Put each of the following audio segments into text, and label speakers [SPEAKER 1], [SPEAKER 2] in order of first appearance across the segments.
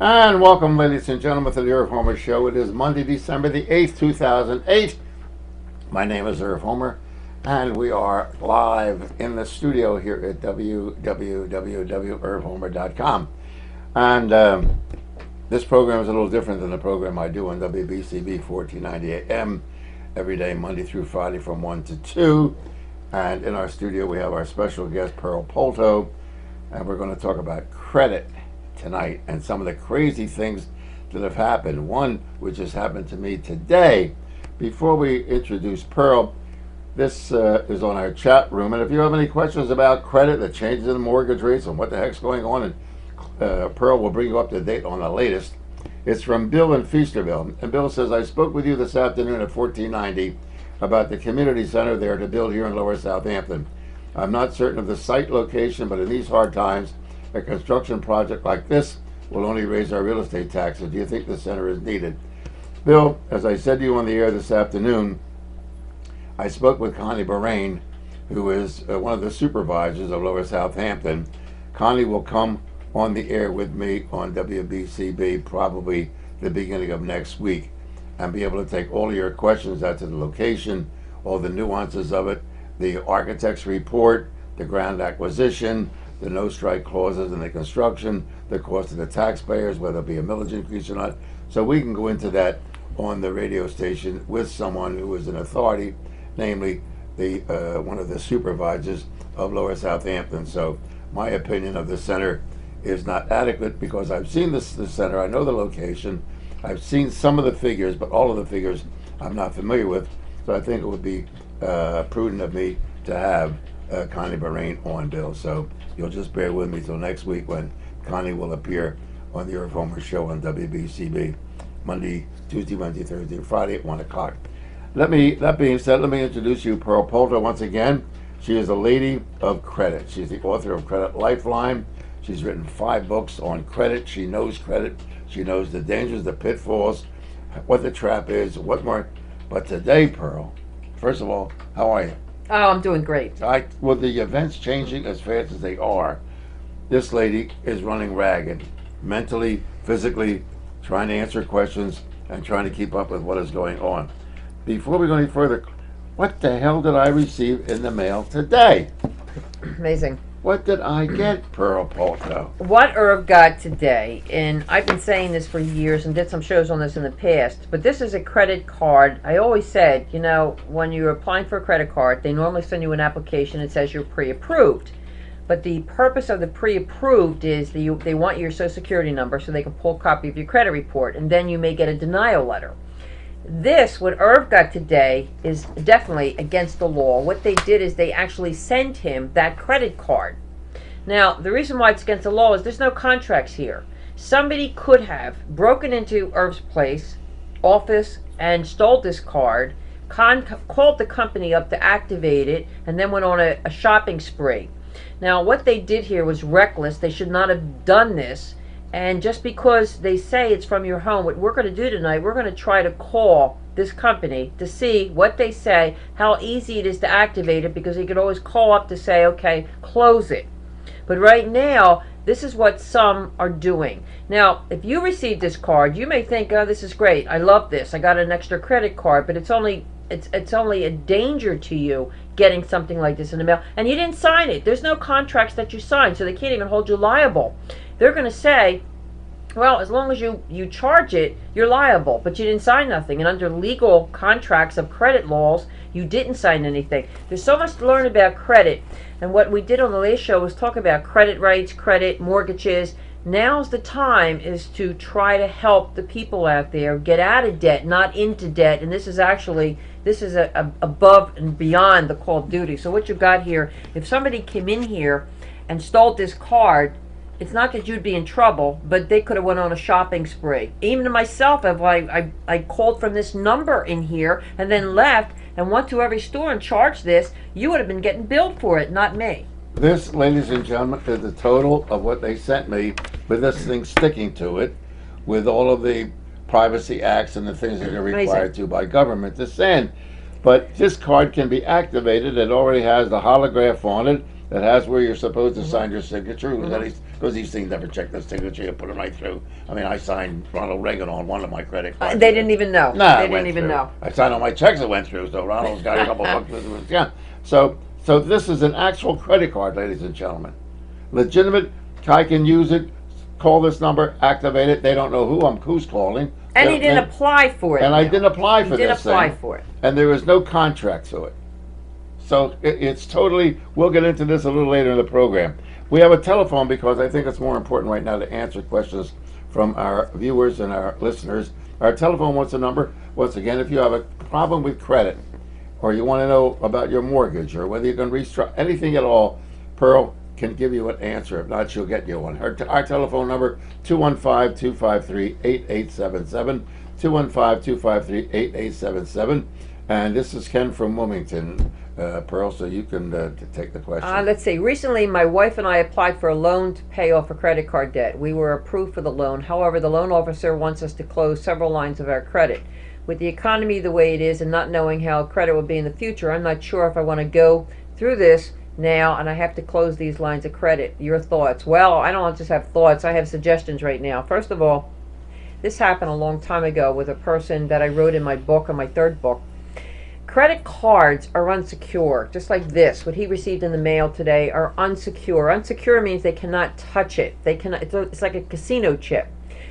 [SPEAKER 1] And welcome, ladies and gentlemen, to the Irv Homer Show. It is Monday, December the 8th, 2008. My name is Irv Homer, and we are live in the studio here at www.irvhomer.com. And this program is a little different than the program I do on WBCB 1490 AM every day, Monday through Friday from 1 to 2. And in our studio, we have our special guest, Pearl Polto, and we're going to talk about credit tonight and some of the crazy things that have happened. One which has happened to me today. Before we introduce Pearl, this is on our chat room, and if you have any questions about credit, the changes in mortgage rates, and what the heck's going on, and Pearl will bring you up to date on the latest. It's from Bill in Feasterville, and Bill says, I spoke with you this afternoon at 1490 about the community center there to build here in Lower Southampton. I'm not certain of the site location, but in these hard times, a construction project like this will only raise our real estate taxes. Do you think the center is needed? Bill, as I said to you on the air this afternoon, I spoke with Connie Bahrain, who is one of the supervisors of Lower Southampton. Connie will come on the air with me on WBCB probably the beginning of next week and be able to take all of your questions as to the location, all the nuances of it, the architect's report, the ground acquisition, the no strike clauses in the construction, the cost of the taxpayers, whether it be a millage increase or not. So we can go into that on the radio station with someone who is an authority, namely the one of the supervisors of Lower Southampton. So my opinion of the center is not adequate because I've seen the center, I know the location, I've seen some of the figures, but all of the figures I'm not familiar with. So I think it would be prudent of me to have Connie Bahrain on, Bill. So you'll just bear with me till next week when Connie will appear on the Irv Homer Show on WBCB, Monday, Tuesday, Wednesday, Thursday, Friday at 1 o'clock. That being said, let me introduce you Pearl Polto once again. She is a lady of credit. She's the author of Credit Lifeline. She's written 5 books on credit. She knows credit. She knows the dangers, the pitfalls, what the trap is, what more. But today, Pearl, first of all, how are you?
[SPEAKER 2] Oh, I'm doing great.
[SPEAKER 1] With the events changing as fast as they are, this lady is running ragged, mentally, physically, trying to answer questions and trying to keep up with what is going on. Before we go any further, what the hell did I receive in the mail today?
[SPEAKER 2] Amazing.
[SPEAKER 1] What did I get, Pearl Polto?
[SPEAKER 2] What Irv got today, and I've been saying this for years and did some shows on this in the past, but this is a credit card. I always said, you know, when you're applying for a credit card, they normally send you an application that says you're pre-approved. But the purpose of the pre-approved is they want your social security number so they can pull a copy of your credit report, and then you may get a denial letter. This, what Irv got today, is definitely against the law. What they did is they actually sent him that credit card. Now, the reason why it's against the law is there's no contracts here. Somebody could have broken into Irv's office and stole this card, called the company up to activate it, and then went on a shopping spree. Now, what they did here was reckless. They should not have done this. And just because they say it's from your home, what we're going to do tonight, we're going to try to call this company to see what they say, how easy it is to activate it, because you could always call up to say, okay, close it. But right now, this is what some are doing. Now, if you receive this card, you may think, oh, this is great. I love this. I got an extra credit card, but it's only a danger to you getting something like this in the mail. And you didn't sign it. There's no contracts that you signed, so they can't even hold you liable. They're going to say, well, as long as you charge it, you're liable, but you didn't sign nothing. And under legal contracts of credit laws, you didn't sign anything. There's so much to learn about credit. And what we did on the latest show was talk about credit rights, credit, mortgages. Now's the time is to try to help the people out there get out of debt, not into debt. And this is above and beyond the call of duty. So what you've got here, if somebody came in here and stole this card, it's not that you'd be in trouble, but they could have went on a shopping spree. Even to myself, if I called from this number in here and then left and went to every store and charged this, you would have been getting billed for it, not me.
[SPEAKER 1] This, ladies and gentlemen, is the total of what they sent me, with this thing sticking to it, with all of the privacy acts and the things that are required to by government to send. But this card can be activated. It already has the holograph on it. that has where you're supposed to sign your signature. Because these things never check the signature, you put it right through. I mean, I signed Ronald Reagan on one of my credit cards.
[SPEAKER 2] They didn't even know.
[SPEAKER 1] Nah,
[SPEAKER 2] They
[SPEAKER 1] it went
[SPEAKER 2] didn't even
[SPEAKER 1] through.
[SPEAKER 2] know.
[SPEAKER 1] I signed on my checks, it went through. So Ronald's got a couple bucks. Yeah. So this is an actual credit card, ladies and gentlemen. Legitimate. I can use it. Call this number, activate it. They don't know who's calling.
[SPEAKER 2] And he didn't apply for it.
[SPEAKER 1] And I didn't apply for
[SPEAKER 2] He didn't
[SPEAKER 1] this
[SPEAKER 2] apply
[SPEAKER 1] thing.
[SPEAKER 2] for it.
[SPEAKER 1] And there is no contract to it. So it's totally, we'll get into this a little later in the program. We have a telephone because I think it's more important right now to answer questions from our viewers and our listeners. Our telephone wants a number. Once again, if you have a problem with credit or you want to know about your mortgage or whether you can restructure anything at all, Pearl can give you an answer. If not, she'll get you one. Our telephone number, 215-253-8877, 215-253-8877. And this is Ken from Wilmington, Pearl, so you can take the question.
[SPEAKER 2] Let's see. Recently, my wife and I applied for a loan to pay off a credit card debt. We were approved for the loan. However, the loan officer wants us to close several lines of our credit. With the economy the way it is and not knowing how credit will be in the future, I'm not sure if I want to go through this now and I have to close these lines of credit. Your thoughts? Well, I don't just have thoughts. I have suggestions right now. First of all, this happened a long time ago with a person that I wrote in my book, on my third book. Credit cards are unsecure, just like this. What he received in the mail today are unsecure. Unsecure means they cannot touch it. They cannot. It's like a casino chip.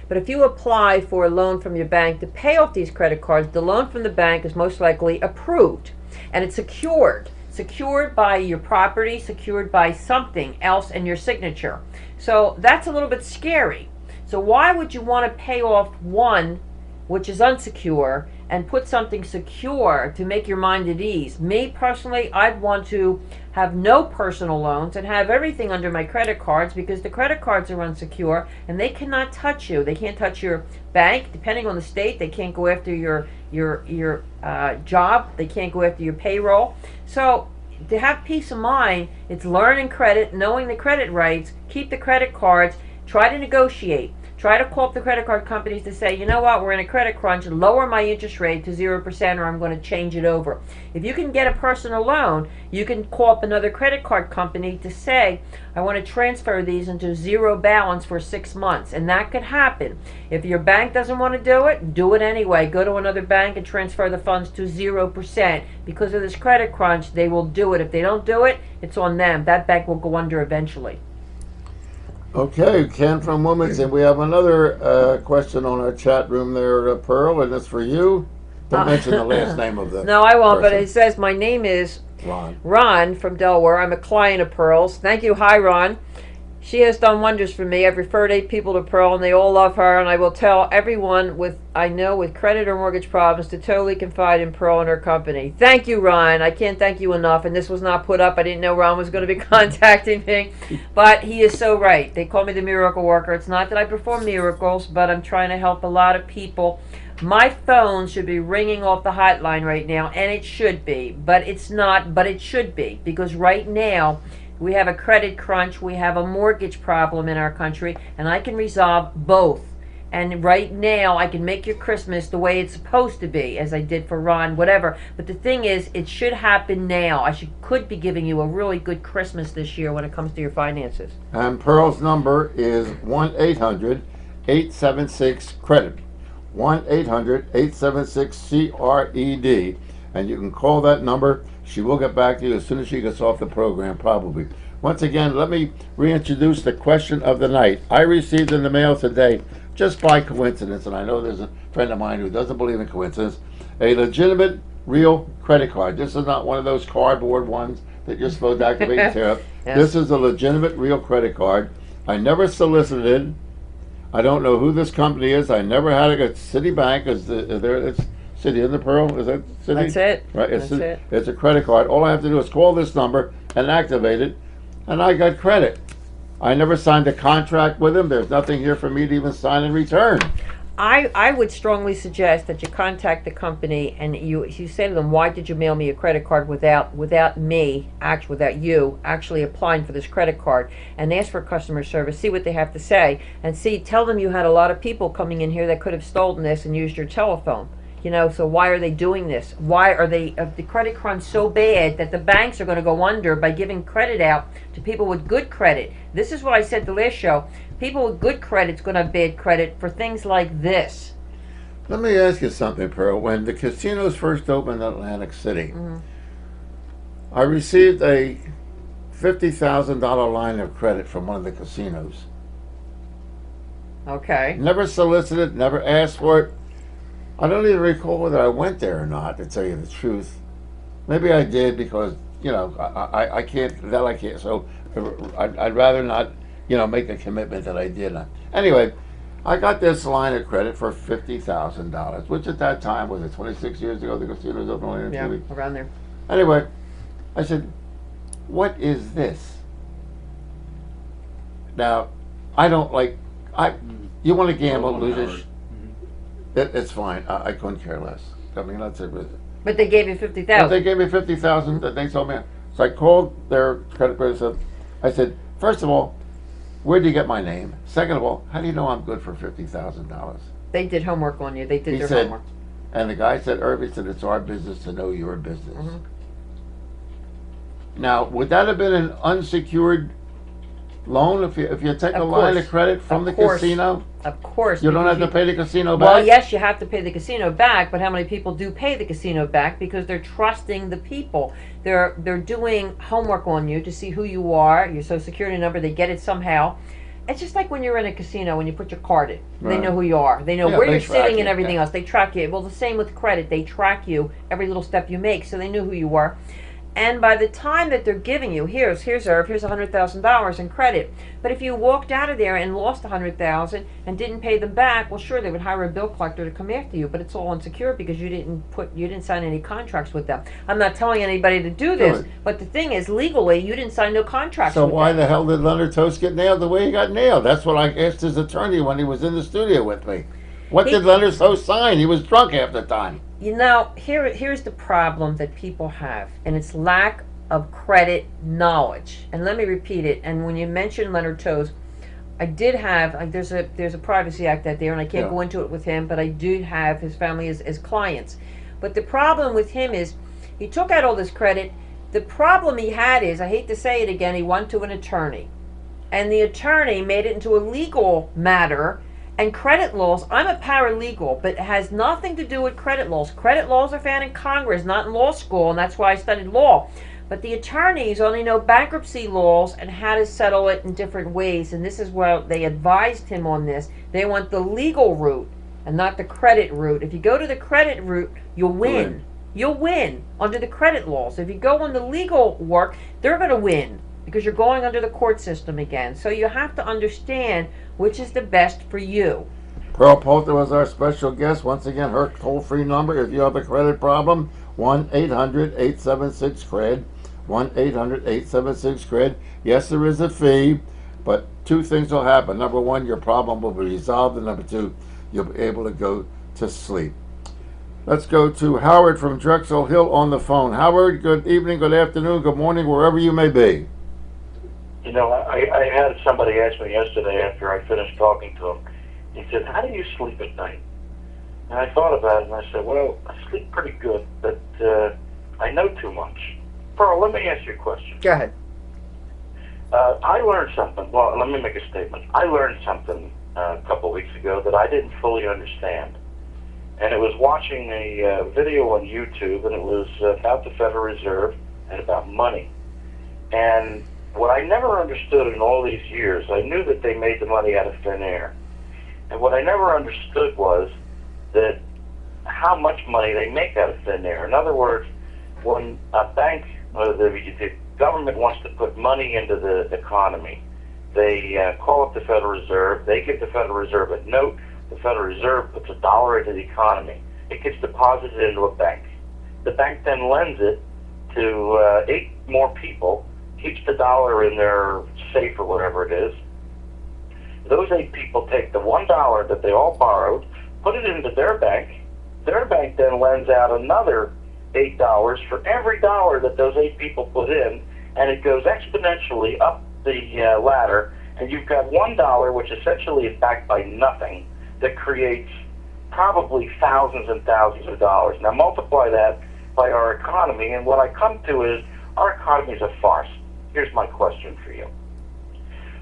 [SPEAKER 2] But if you apply for a loan from your bank to pay off these credit cards, the loan from the bank is most likely approved, and it's secured. Secured by your property, secured by something else, and your signature. So that's a little bit scary. So why would you want to pay off one which is unsecure and put something secure to make your mind at ease? Me personally, I'd want to have no personal loans and have everything under my credit cards, because the credit cards are unsecure and they cannot touch you. They can't touch your bank. Depending on the state, they can't go after your job. They can't go after your payroll. So to have peace of mind, it's learning credit, knowing the credit rights, keep the credit cards, try to negotiate. Try to call up the credit card companies to say, you know what, we're in a credit crunch, lower my interest rate to 0% or I'm going to change it over. If you can get a personal loan, you can call up another credit card company to say, I want to transfer these into zero balance for 6 months. And that could happen. If your bank doesn't want to do it anyway. Go to another bank and transfer the funds to 0%. Because of this credit crunch, they will do it. If they don't do it, it's on them. That bank will go under eventually.
[SPEAKER 1] Okay, Ken from Wilmington. We have another question on our chat room there, Pearl, and it's for you. Don't mention the last name of the
[SPEAKER 2] No, I won't,
[SPEAKER 1] person.
[SPEAKER 2] but it says, my name is
[SPEAKER 1] Ron.
[SPEAKER 2] Ron from Delaware. I'm a client of Pearl's. Thank you. Hi, Ron. She has done wonders for me. I've referred 8 people to Pearl, and they all love her, and I will tell everyone I know with credit or mortgage problems to totally confide in Pearl and her company. Thank you, Ron. I can't thank you enough, and this was not put up. I didn't know Ron was going to be contacting me, but he is so right. They call me the miracle worker. It's not that I perform miracles, but I'm trying to help a lot of people. My phone should be ringing off the hotline right now, and it should be, but it's not, but it should be, because right now, we have a credit crunch, we have a mortgage problem in our country, and I can resolve both. And right now, I can make your Christmas the way it's supposed to be, as I did for Ron, whatever. But the thing is, it should happen now. Could be giving you a really good Christmas this year when it comes to your finances.
[SPEAKER 1] And Pearl's number is 1-800-876-CREDIT. 1-800-876-CRED. And you can call that number. She will get back to you as soon as she gets off the program, probably. Once again, let me reintroduce the question of the night. I received in the mail today, just by coincidence, and I know there's a friend of mine who doesn't believe in coincidence, a legitimate, real credit card. This is not one of those cardboard ones that you're supposed to activate and tear up.
[SPEAKER 2] Yes.
[SPEAKER 1] This is a legitimate, real credit card. I never solicited. I don't know who this company is. I never had a Citibank. It's City, isn't it, Pearl? Is that City?
[SPEAKER 2] That's it.
[SPEAKER 1] Right.
[SPEAKER 2] That's it.
[SPEAKER 1] It's a credit card. All I have to do is call this number and activate it, and I got credit. I never signed a contract with them. There's nothing here for me to even sign in return.
[SPEAKER 2] I would strongly suggest that you contact the company and you say to them, why did you mail me a credit card without you actually applying for this credit card, and ask for customer service, see what they have to say, and tell them you had a lot of people coming in here that could have stolen this and used your telephone. You know, so why are they doing this? Why are they, the credit crunch so bad that the banks are going to go under by giving credit out to people with good credit? This is what I said the last show. People with good credit's going to have bad credit for things like this.
[SPEAKER 1] Let me ask you something, Pearl. When the casinos first opened in Atlantic City, I received a $50,000 line of credit from one of the casinos.
[SPEAKER 2] Okay.
[SPEAKER 1] Never solicited, never asked for it. I don't even recall whether I went there or not, to tell you the truth. Maybe I did because, you know, I can't, that I can't. So I'd rather not, you know, make a commitment that I did not. Anyway, I got this line of credit for $50,000, which at that time, was it 26 years ago, the casinos opened only in 2 weeks?
[SPEAKER 2] Around there.
[SPEAKER 1] Anyway, I said, what is this? Now, I don't like, you want to gamble, lose it, it's fine. I couldn't care less. I mean, that's it.
[SPEAKER 2] But they gave you
[SPEAKER 1] But
[SPEAKER 2] $50,000.
[SPEAKER 1] they gave me $50,000 that they told me. So I called their credit bureau. I said, first of all, where do you get my name? Second of all, how do you know I'm good for $50,000?
[SPEAKER 2] They did homework on you. They did
[SPEAKER 1] He
[SPEAKER 2] their
[SPEAKER 1] said,
[SPEAKER 2] homework.
[SPEAKER 1] and the guy said, Irv, he said, it's our business to know your business. Now, would that have been an unsecured loan if you take a line of credit from the casino?
[SPEAKER 2] Of course.
[SPEAKER 1] You don't have to pay the casino back?
[SPEAKER 2] Well, yes, you have to pay the casino back, but how many people do pay the casino back? Because they're trusting the people. They're doing homework on you to see who you are, your social security number, they get it somehow. It's just like when you're in a casino, when you put your card in. They know who you are. They know where you're sitting and everything else. They track you. Well, the same with credit. They track you every little step you make, so they knew who you were. And by the time that they're giving you, here's Irv, here's $100,000 in credit. But if you walked out of there and lost $100,000 and didn't pay them back, well, sure, they would hire a bill collector to come after you. But it's all unsecured because you didn't sign any contracts with them. I'm not telling anybody to do this, but the thing is, legally, you didn't sign no contracts.
[SPEAKER 1] So
[SPEAKER 2] with
[SPEAKER 1] why
[SPEAKER 2] them.
[SPEAKER 1] the hell did Leonard Toast get nailed the way he got nailed? That's what I asked his attorney when he was in the studio with me. What did Leonard Toast sign? He was drunk half the time.
[SPEAKER 2] You know, here's the problem that people have, and it's lack of credit knowledge. And let me repeat it. And when you mention Leonard Toast, I did have, there's a Privacy Act out there, and I can't go into it with him, but I do have his family as clients. But the problem with him is he took out all this credit. The problem he had is, I hate to say it again, he went to an attorney. And the attorney made it into a legal matter. And credit laws, I'm a paralegal, but it has nothing to do with credit laws. Credit laws are found in Congress, not in law school, and that's why I studied law. But the attorneys only know bankruptcy laws and how to settle it in different ways, and this is where they advised him on this. They want the legal route and not the credit route. If you go to the credit route, you'll win. You'll win under the credit laws. If you go on the legal work, they're going to win because you're going under the court system again. So you have to understand which is the best for you.
[SPEAKER 1] Pearl Polto is our special guest. Once again, her toll-free number, if you have a credit problem, 1-800-876-CRED. 1-800-876-CRED. Yes, there is a fee, but two things will happen. Number one, your problem will be resolved, and number two, you'll be able to go to sleep. Let's go to Howard from Drexel Hill on the phone. Howard, good evening, good afternoon, good morning, wherever you may be.
[SPEAKER 3] You know, I had somebody ask me yesterday after I finished talking to him. He said, how do you sleep at night? And I thought about it, and I said, well, I sleep pretty good, but I know too much. Pearl, let me ask you a question.
[SPEAKER 2] Go ahead.
[SPEAKER 3] I learned something. Well, let me make a statement. I learned something a couple of weeks ago that I didn't fully understand. And it was watching a video on YouTube, and it was about the Federal Reserve and about money. And what I never understood in all these years, I knew that they made the money out of thin air. And what I never understood was that how much money they make out of thin air. In other words, when a bank or the government wants to put money into the economy, they call up the Federal Reserve, they give the Federal Reserve a note, the Federal Reserve puts $1 into the economy. It gets deposited into a bank. The bank then lends it to 8 more people, keeps the $1 in their safe or whatever it is. Those 8 people take the $1 that they all borrowed, put it into their bank. Their bank then lends out another $8 for every dollar that those 8 people put in, and it goes exponentially up the ladder, and you've got $1, which essentially is backed by nothing, that creates probably thousands and thousands of dollars. Now multiply that by our economy, and what I come to is our economy is a farce. Here's my question for you.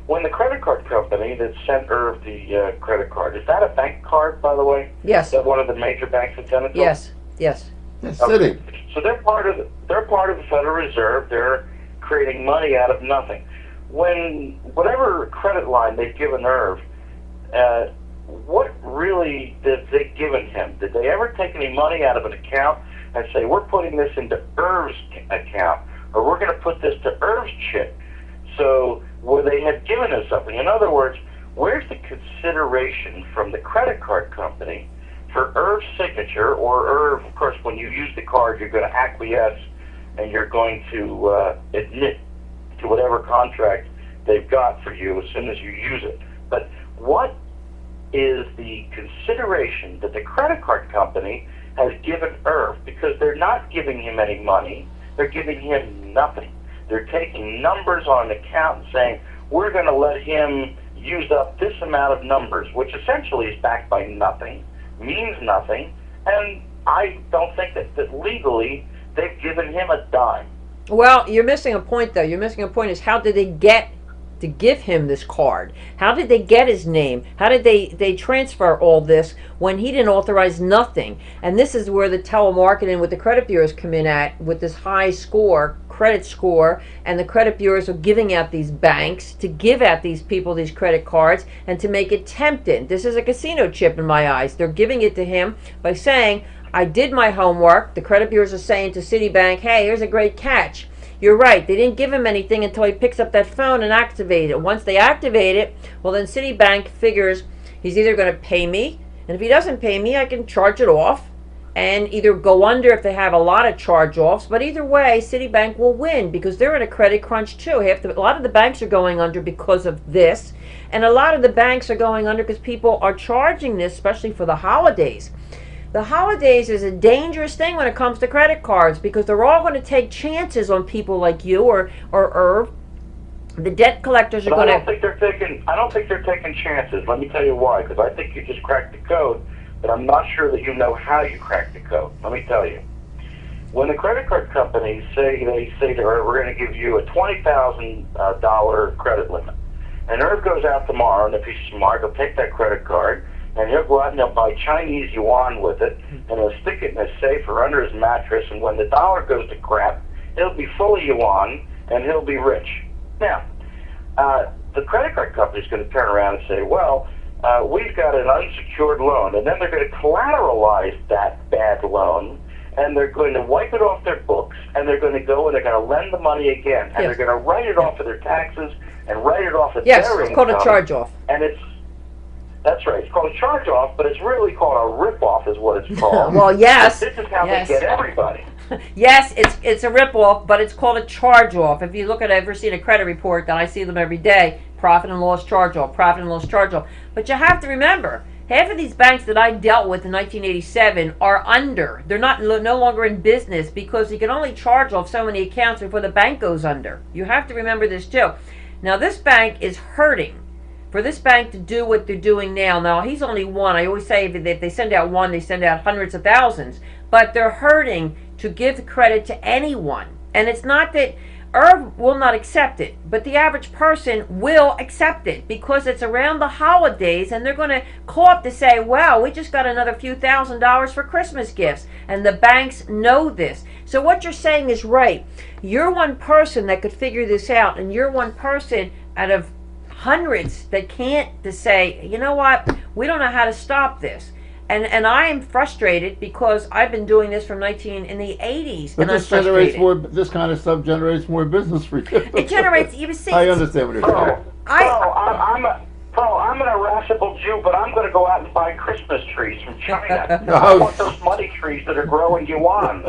[SPEAKER 3] When the credit card company that sent Irv the credit card, is that a bank card, by the way?
[SPEAKER 2] Yes.
[SPEAKER 3] Is that one of the major banks that sent it to?
[SPEAKER 2] Yes. Yes.
[SPEAKER 1] It's City.
[SPEAKER 3] So they're part of the Federal Reserve. They're creating money out of nothing. When whatever credit line they've given Irv, what really did they given him? Did they ever take any money out of an account and say, we're putting this into Irv's account, or we're going to put this to Irv's chip? So where they had given us something. In other words, where's the consideration from the credit card company for Irv's signature, or Irv, of course, when you use the card, you're going to acquiesce and you're going to admit to whatever contract they've got for you as soon as you use it. But what is the consideration that the credit card company has given Irv? Because they're not giving him any money, they're giving him nothing. They're taking numbers on an account and saying, we're going to let him use up this amount of numbers, which essentially is backed by nothing, means nothing, and I don't think that legally they've given him a dime.
[SPEAKER 2] Well, you're missing a point, though. You're missing a point is how did they get to give him this card? How did they get his name? How did they transfer all this when he didn't authorize nothing? And this is where the telemarketing with the credit bureaus come in at, with this high score, credit score, and the credit bureaus are giving out these banks to give out these people these credit cards and to make it tempting. This is a casino chip in my eyes. They're giving it to him by saying, I did my homework. The credit bureaus are saying to Citibank, hey, here's a great catch. You're right. They didn't give him anything until he picks up that phone and activates it. Once they activate it, well, then Citibank figures he's either going to pay me, and if he doesn't pay me, I can charge it off and either go under if they have a lot of charge-offs. But either way, Citibank will win because they're in a credit crunch too. A lot of the banks are going under because of this, and a lot of the banks are going under because people are charging this, especially for the holidays. The holidays is a dangerous thing when it comes to credit cards because they're all going to take chances on people like you or Irv. The debt collectors are going to.
[SPEAKER 3] I don't think they're taking chances. Let me tell you why. Because I think you just cracked the code, but I'm not sure that you know how you cracked the code. Let me tell you. When the credit card companies say to Irv, we're going to give you a $20,000 credit limit, and Irv goes out tomorrow, and if he's smart, he'll take that credit card. And he'll go out and he'll buy Chinese yuan with it, and he'll stick it in a safe or under his mattress, and when the dollar goes to crap, he'll be full of yuan, and he'll be rich. Now, the credit card company's going to turn around and say, well, we've got an unsecured loan, and then they're going to collateralize that bad loan, and they're going to wipe it off their books, and they're going to go and they're going to lend the money again, and they're going to write it off of their taxes and write it off of their income.
[SPEAKER 2] Yes, it's called a charge-off.
[SPEAKER 3] And that's right. It's called a charge-off, but it's really called a rip-off is what it's called.
[SPEAKER 2] Well, yes.
[SPEAKER 3] This is how they get everybody.
[SPEAKER 2] Yes, it's a rip-off, but it's called a charge-off. If you look at ever seen a credit report, that I see them every day, profit and loss charge-off, profit and loss charge-off. But you have to remember, half of these banks that I dealt with in 1987 are under. They're no longer in business because you can only charge off so many accounts before the bank goes under. You have to remember this too. Now, this bank is hurting. For this bank to do what they're doing now he's only one. I always say if they send out one, they send out hundreds of thousands. But they're hurting to give credit to anyone. And it's not that Irv will not accept it, but the average person will accept it because it's around the holidays and they're going to call up to say, wow, we just got another few $1,000s for Christmas gifts. And the banks know this. So what you're saying is right. You're one person that could figure this out, and you're one person out of hundreds that can't to say, you know what, we don't know how to stop this. And I am frustrated because I've been doing this from in the 80s.
[SPEAKER 1] But this generates more. This kind of stuff generates more business for you.
[SPEAKER 2] It generates. You see,
[SPEAKER 1] I understand what you're saying.
[SPEAKER 3] I'm an irascible Jew, but I'm going to go out and buy Christmas trees from China.
[SPEAKER 1] No.
[SPEAKER 3] I want those money trees that are growing yuan.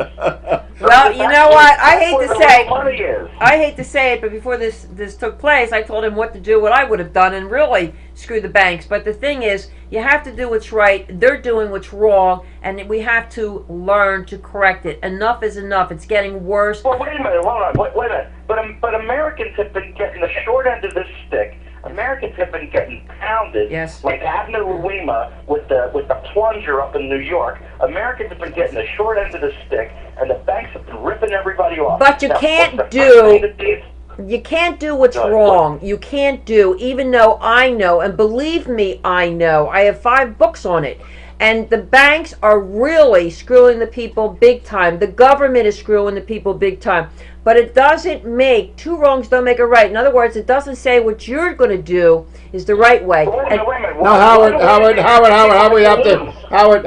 [SPEAKER 2] Well, you know what? I hate to say it, but before this took place, I told him what to do, what I would have done, and really screw the banks. But the thing is, you have to do what's right. They're doing what's wrong, and we have to learn to correct it. Enough is enough. It's getting worse.
[SPEAKER 3] Well, wait a minute. Hold on. Wait a minute. But Americans have been getting the short end of this stick. Americans have been getting pounded
[SPEAKER 2] Yes.
[SPEAKER 3] like Avenue Lima with the plunger up in New York. Americans have been getting the short end of the stick, and the banks have been ripping everybody off.
[SPEAKER 2] But you
[SPEAKER 3] Now,
[SPEAKER 2] can't
[SPEAKER 3] what's the first thing that these-
[SPEAKER 2] You can't do what's
[SPEAKER 3] Good.
[SPEAKER 2] wrong. You can't do, even though I know, and believe me, I know. I have 5 books on it. And the banks are really screwing the people big time. The government is screwing the people big time. But it doesn't make, 2 wrongs don't make a right. In other words, it doesn't say what you're going to do is the right way.
[SPEAKER 3] Wait a minute, wait a minute.
[SPEAKER 1] No,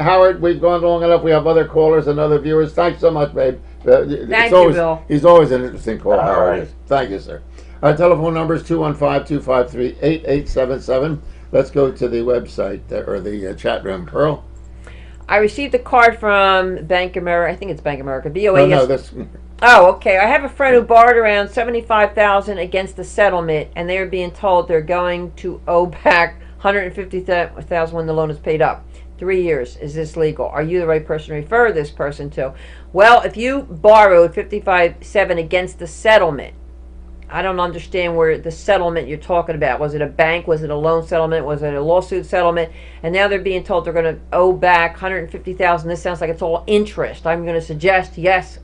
[SPEAKER 1] Howard, we've gone long enough. We have other callers and other viewers. Thanks so much, babe.
[SPEAKER 2] Thank you, Bill.
[SPEAKER 1] He's always an interesting call, Howard
[SPEAKER 3] right.
[SPEAKER 1] is. Thank you, sir. Our telephone number is 215-253-8877. Let's go to the website, or the chat room. Pearl?
[SPEAKER 2] I received a card from Bank America. I think it's Bank America. BOA.
[SPEAKER 1] Oh, no, this...
[SPEAKER 2] Oh, okay. I have a friend who borrowed around $75,000 against the settlement, and they are being told they're going to owe back $150,000 when the loan is paid up. 3 years. Is this legal? Are you the right person to refer this person to? Well, if you borrowed $55,700 against the settlement, I don't understand where the settlement you're talking about. Was it a bank? Was it a loan settlement? Was it a lawsuit settlement? And now they're being told they're going to owe back $150,000. This sounds like it's all interest. I'm going to suggest, yes,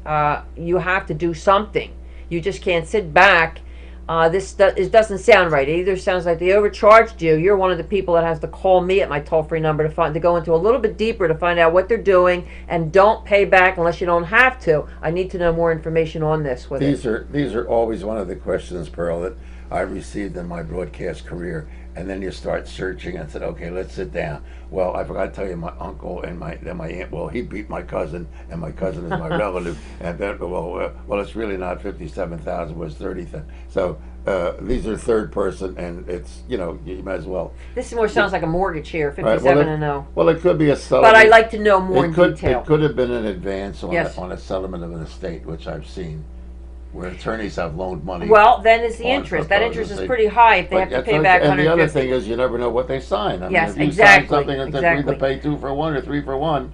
[SPEAKER 2] you have to do something. You just can't sit back. It doesn't sound right. It either sounds like they overcharged you. You're one of the people that has to call me at my toll-free number to go into a little bit deeper to find out what they're doing, and don't pay back unless you don't have to. I need to know more information on this.
[SPEAKER 1] These are always one of the questions, Pearl, that I received in my broadcast career. And then you start searching and said, okay, let's sit down. Well, I forgot to tell you, my uncle and my aunt, well, he beat my cousin, and my cousin is my relative. And then, well, it's really not 57,000, it was 30,000. So these are third person, and it's, you might as well.
[SPEAKER 2] This more sounds like a mortgage here,
[SPEAKER 1] Right,
[SPEAKER 2] 57 and 0.
[SPEAKER 1] Well, it could be a settlement.
[SPEAKER 2] But I'd like to know more in detail.
[SPEAKER 1] It could have been an advance on,
[SPEAKER 2] Yes.
[SPEAKER 1] on a settlement of an estate, which I've seen, where attorneys have loaned money.
[SPEAKER 2] Well, then it's the
[SPEAKER 1] on
[SPEAKER 2] interest.
[SPEAKER 1] a
[SPEAKER 2] That
[SPEAKER 1] proposed
[SPEAKER 2] interest is
[SPEAKER 1] estate.
[SPEAKER 2] pretty high if they
[SPEAKER 1] But
[SPEAKER 2] have to
[SPEAKER 1] that's
[SPEAKER 2] pay
[SPEAKER 1] right.
[SPEAKER 2] back
[SPEAKER 1] And the other
[SPEAKER 2] 150.
[SPEAKER 1] thing is, you never know what they sign. I
[SPEAKER 2] Yes,
[SPEAKER 1] mean, if you
[SPEAKER 2] exactly,
[SPEAKER 1] sign something that says we
[SPEAKER 2] exactly.
[SPEAKER 1] either pay 2 for 1 or 3 for 1.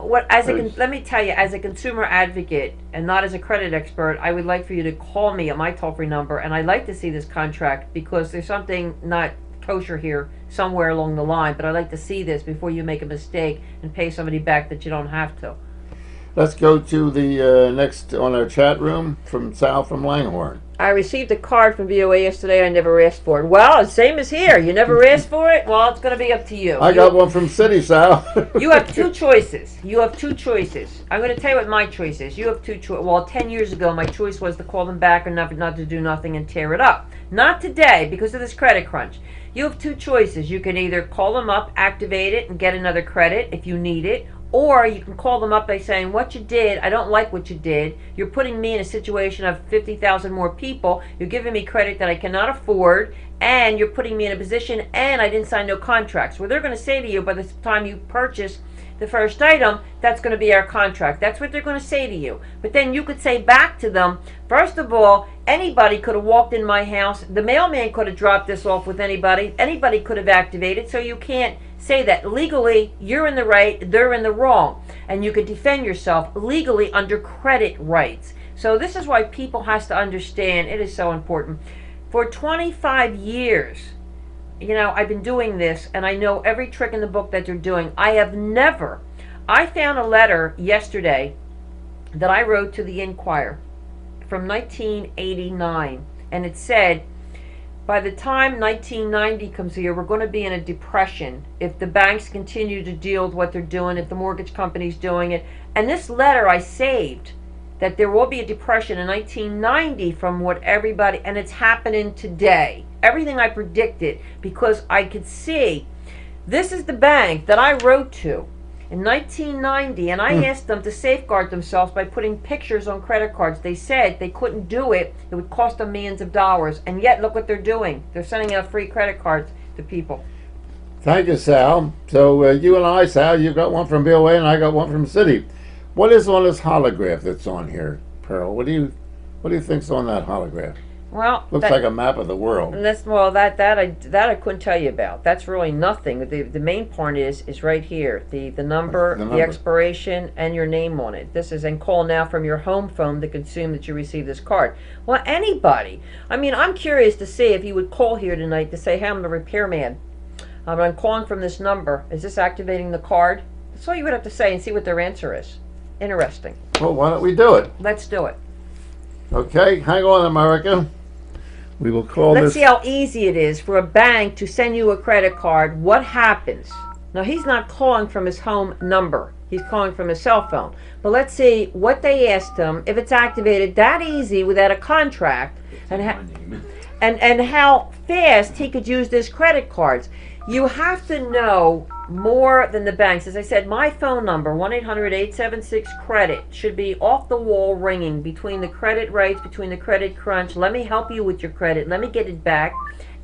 [SPEAKER 2] Let me tell you, as a consumer advocate and not as a credit expert, I would like for you to call me at my toll-free number, and I'd like to see this contract because there's something not kosher here somewhere along the line. But I'd like to see this before you make a mistake and pay somebody back that you don't have to.
[SPEAKER 1] Let's go to the next on our chat room from Sal from Langhorne.
[SPEAKER 2] I received a card from VOA yesterday. I never asked for it. Well, same as here. You never asked for it? Well, it's going to be up to you.
[SPEAKER 1] I got one from City, Sal.
[SPEAKER 2] You have 2 choices. You have 2 choices. I'm going to tell you what my choice is. You have 2 choices. Well, 10 years ago, my choice was to call them back or not to do nothing and tear it up. Not today because of this credit crunch. You have 2 choices. You can either call them up, activate it, and get another credit if you need it, or you can call them up by saying, what you did, I don't like what you did. You're putting me in a situation of 50,000 more people. You're giving me credit that I cannot afford, and you're putting me in a position, and I didn't sign no contracts. Well, they're going to say to you by the time you purchase the first item, that's going to be our contract. That's what they're going to say to you. But then you could say back to them, first of all, anybody could have walked in my house. The mailman could have dropped this off with anybody. Anybody could have activated, so you can't say that. Legally, you're in the right, they're in the wrong. And you could defend yourself legally under credit rights. So this is why people has to understand, it is so important. For 25 years, I've been doing this, and I know every trick in the book that they're doing. I found a letter yesterday that I wrote to the Inquirer from 1989, and it said, by the time 1990 comes here, we're going to be in a depression if the banks continue to deal with what they're doing, if the mortgage company's doing it. And this letter I saved, that there will be a depression in 1990 from what everybody, and it's happening today. Everything I predicted, because I could see, this is the bank that I wrote to in 1990, and I asked them to safeguard themselves by putting pictures on credit cards. They said they couldn't do it. It would cost them millions of dollars, and yet look what they're doing. They're sending out free credit cards to people.
[SPEAKER 1] Thank you, Sal. So you and I, Sal, you got one from BOA and I got one from City. What is on this holograph that's on here, Pearl? What do you think's on that holograph?
[SPEAKER 2] Well,
[SPEAKER 1] Looks like a map of the world.
[SPEAKER 2] and that's well that I couldn't tell you about. That's really nothing. The main part is right here. The number,
[SPEAKER 1] The
[SPEAKER 2] the
[SPEAKER 1] number.
[SPEAKER 2] expiration, and your name on it. This is and call now from your home phone to consume that you received this card. Well, anybody. I mean, I'm curious to see if you would call here tonight to say, "Hey, I'm the repairman. I'm calling from this number. Is this activating the card?" That's all you would have to say and see what their answer is. Interesting.
[SPEAKER 1] Well, why don't we do it?
[SPEAKER 2] Let's do it.
[SPEAKER 1] Okay, hang on, America. We will call
[SPEAKER 2] Let's
[SPEAKER 1] this.
[SPEAKER 2] see how easy it is for a bank to send you a credit card. What happens? Now, he's not calling from his home number. He's calling from his cell phone. But let's see what they asked him, if it's activated that easy without a contract, and how fast he could use this credit cards. You have to know more than the banks. As I said, my phone number, 1-800-876-CREDIT, should be off the wall ringing between the credit rights, between the credit crunch. Let me help you with your credit. Let me get it back.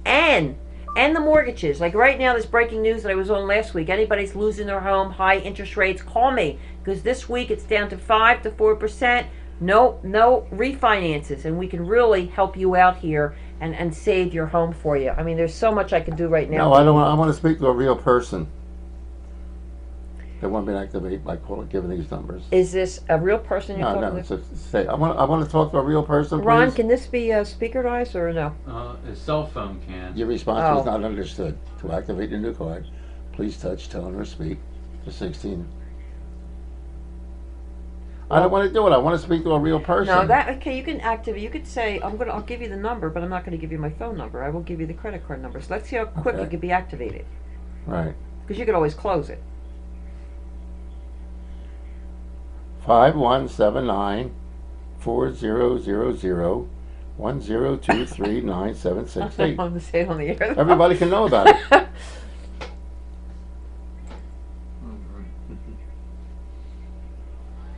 [SPEAKER 2] And the mortgages. Like right now, this breaking news that I was on last week. Anybody's losing their home, high interest rates, call me. Because this week it's down to 5 to 4%. No refinances. And we can really help you out here and save your home for you. I mean, there's so much I can do right now.
[SPEAKER 1] No, I don't want. I want to speak to a real person. They want me to activate by giving these numbers.
[SPEAKER 2] Is this a real person you're
[SPEAKER 1] No,
[SPEAKER 2] talking
[SPEAKER 1] no.
[SPEAKER 2] to?
[SPEAKER 1] Say, I want to talk to a real person, please.
[SPEAKER 2] Ron, can this be speakerized or no?
[SPEAKER 4] A cell phone can.
[SPEAKER 1] Your response was
[SPEAKER 2] Oh.
[SPEAKER 1] not understood. To activate your new card, please touch, tone, or speak to 16. I don't want to do it. I want to speak to a real person.
[SPEAKER 2] No, that okay. You can activate. You could say, I'll give you the number, but I'm not going to give you my phone number. I will give you the credit card number. So let's see how quick
[SPEAKER 1] Okay.
[SPEAKER 2] it could be activated.
[SPEAKER 1] Right.
[SPEAKER 2] Because you could always close it.
[SPEAKER 1] 5179-4000-1023-9768.
[SPEAKER 2] I'm going to say it on the air.
[SPEAKER 1] Everybody can know about it.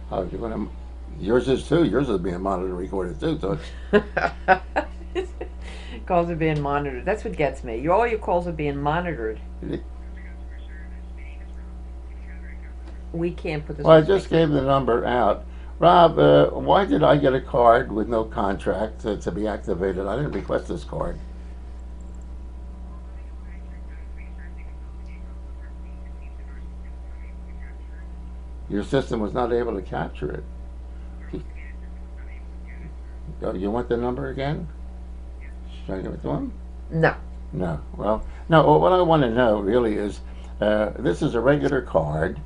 [SPEAKER 1] Oh, you're gonna. Yours is too. Yours is being monitored and recorded too. So it's,
[SPEAKER 2] Calls are being monitored. That's what gets me. All your calls are being monitored. We can't put this.
[SPEAKER 1] well, I
[SPEAKER 2] on
[SPEAKER 1] just
[SPEAKER 2] speaker.
[SPEAKER 1] gave the number out. Rob, why did I get a card with no contract to be activated? I didn't request this card. Your system was not able to capture it. You want the number again? Should I give it to him?
[SPEAKER 2] No.
[SPEAKER 1] No. Well, no. What I want to know really is, this is a regular card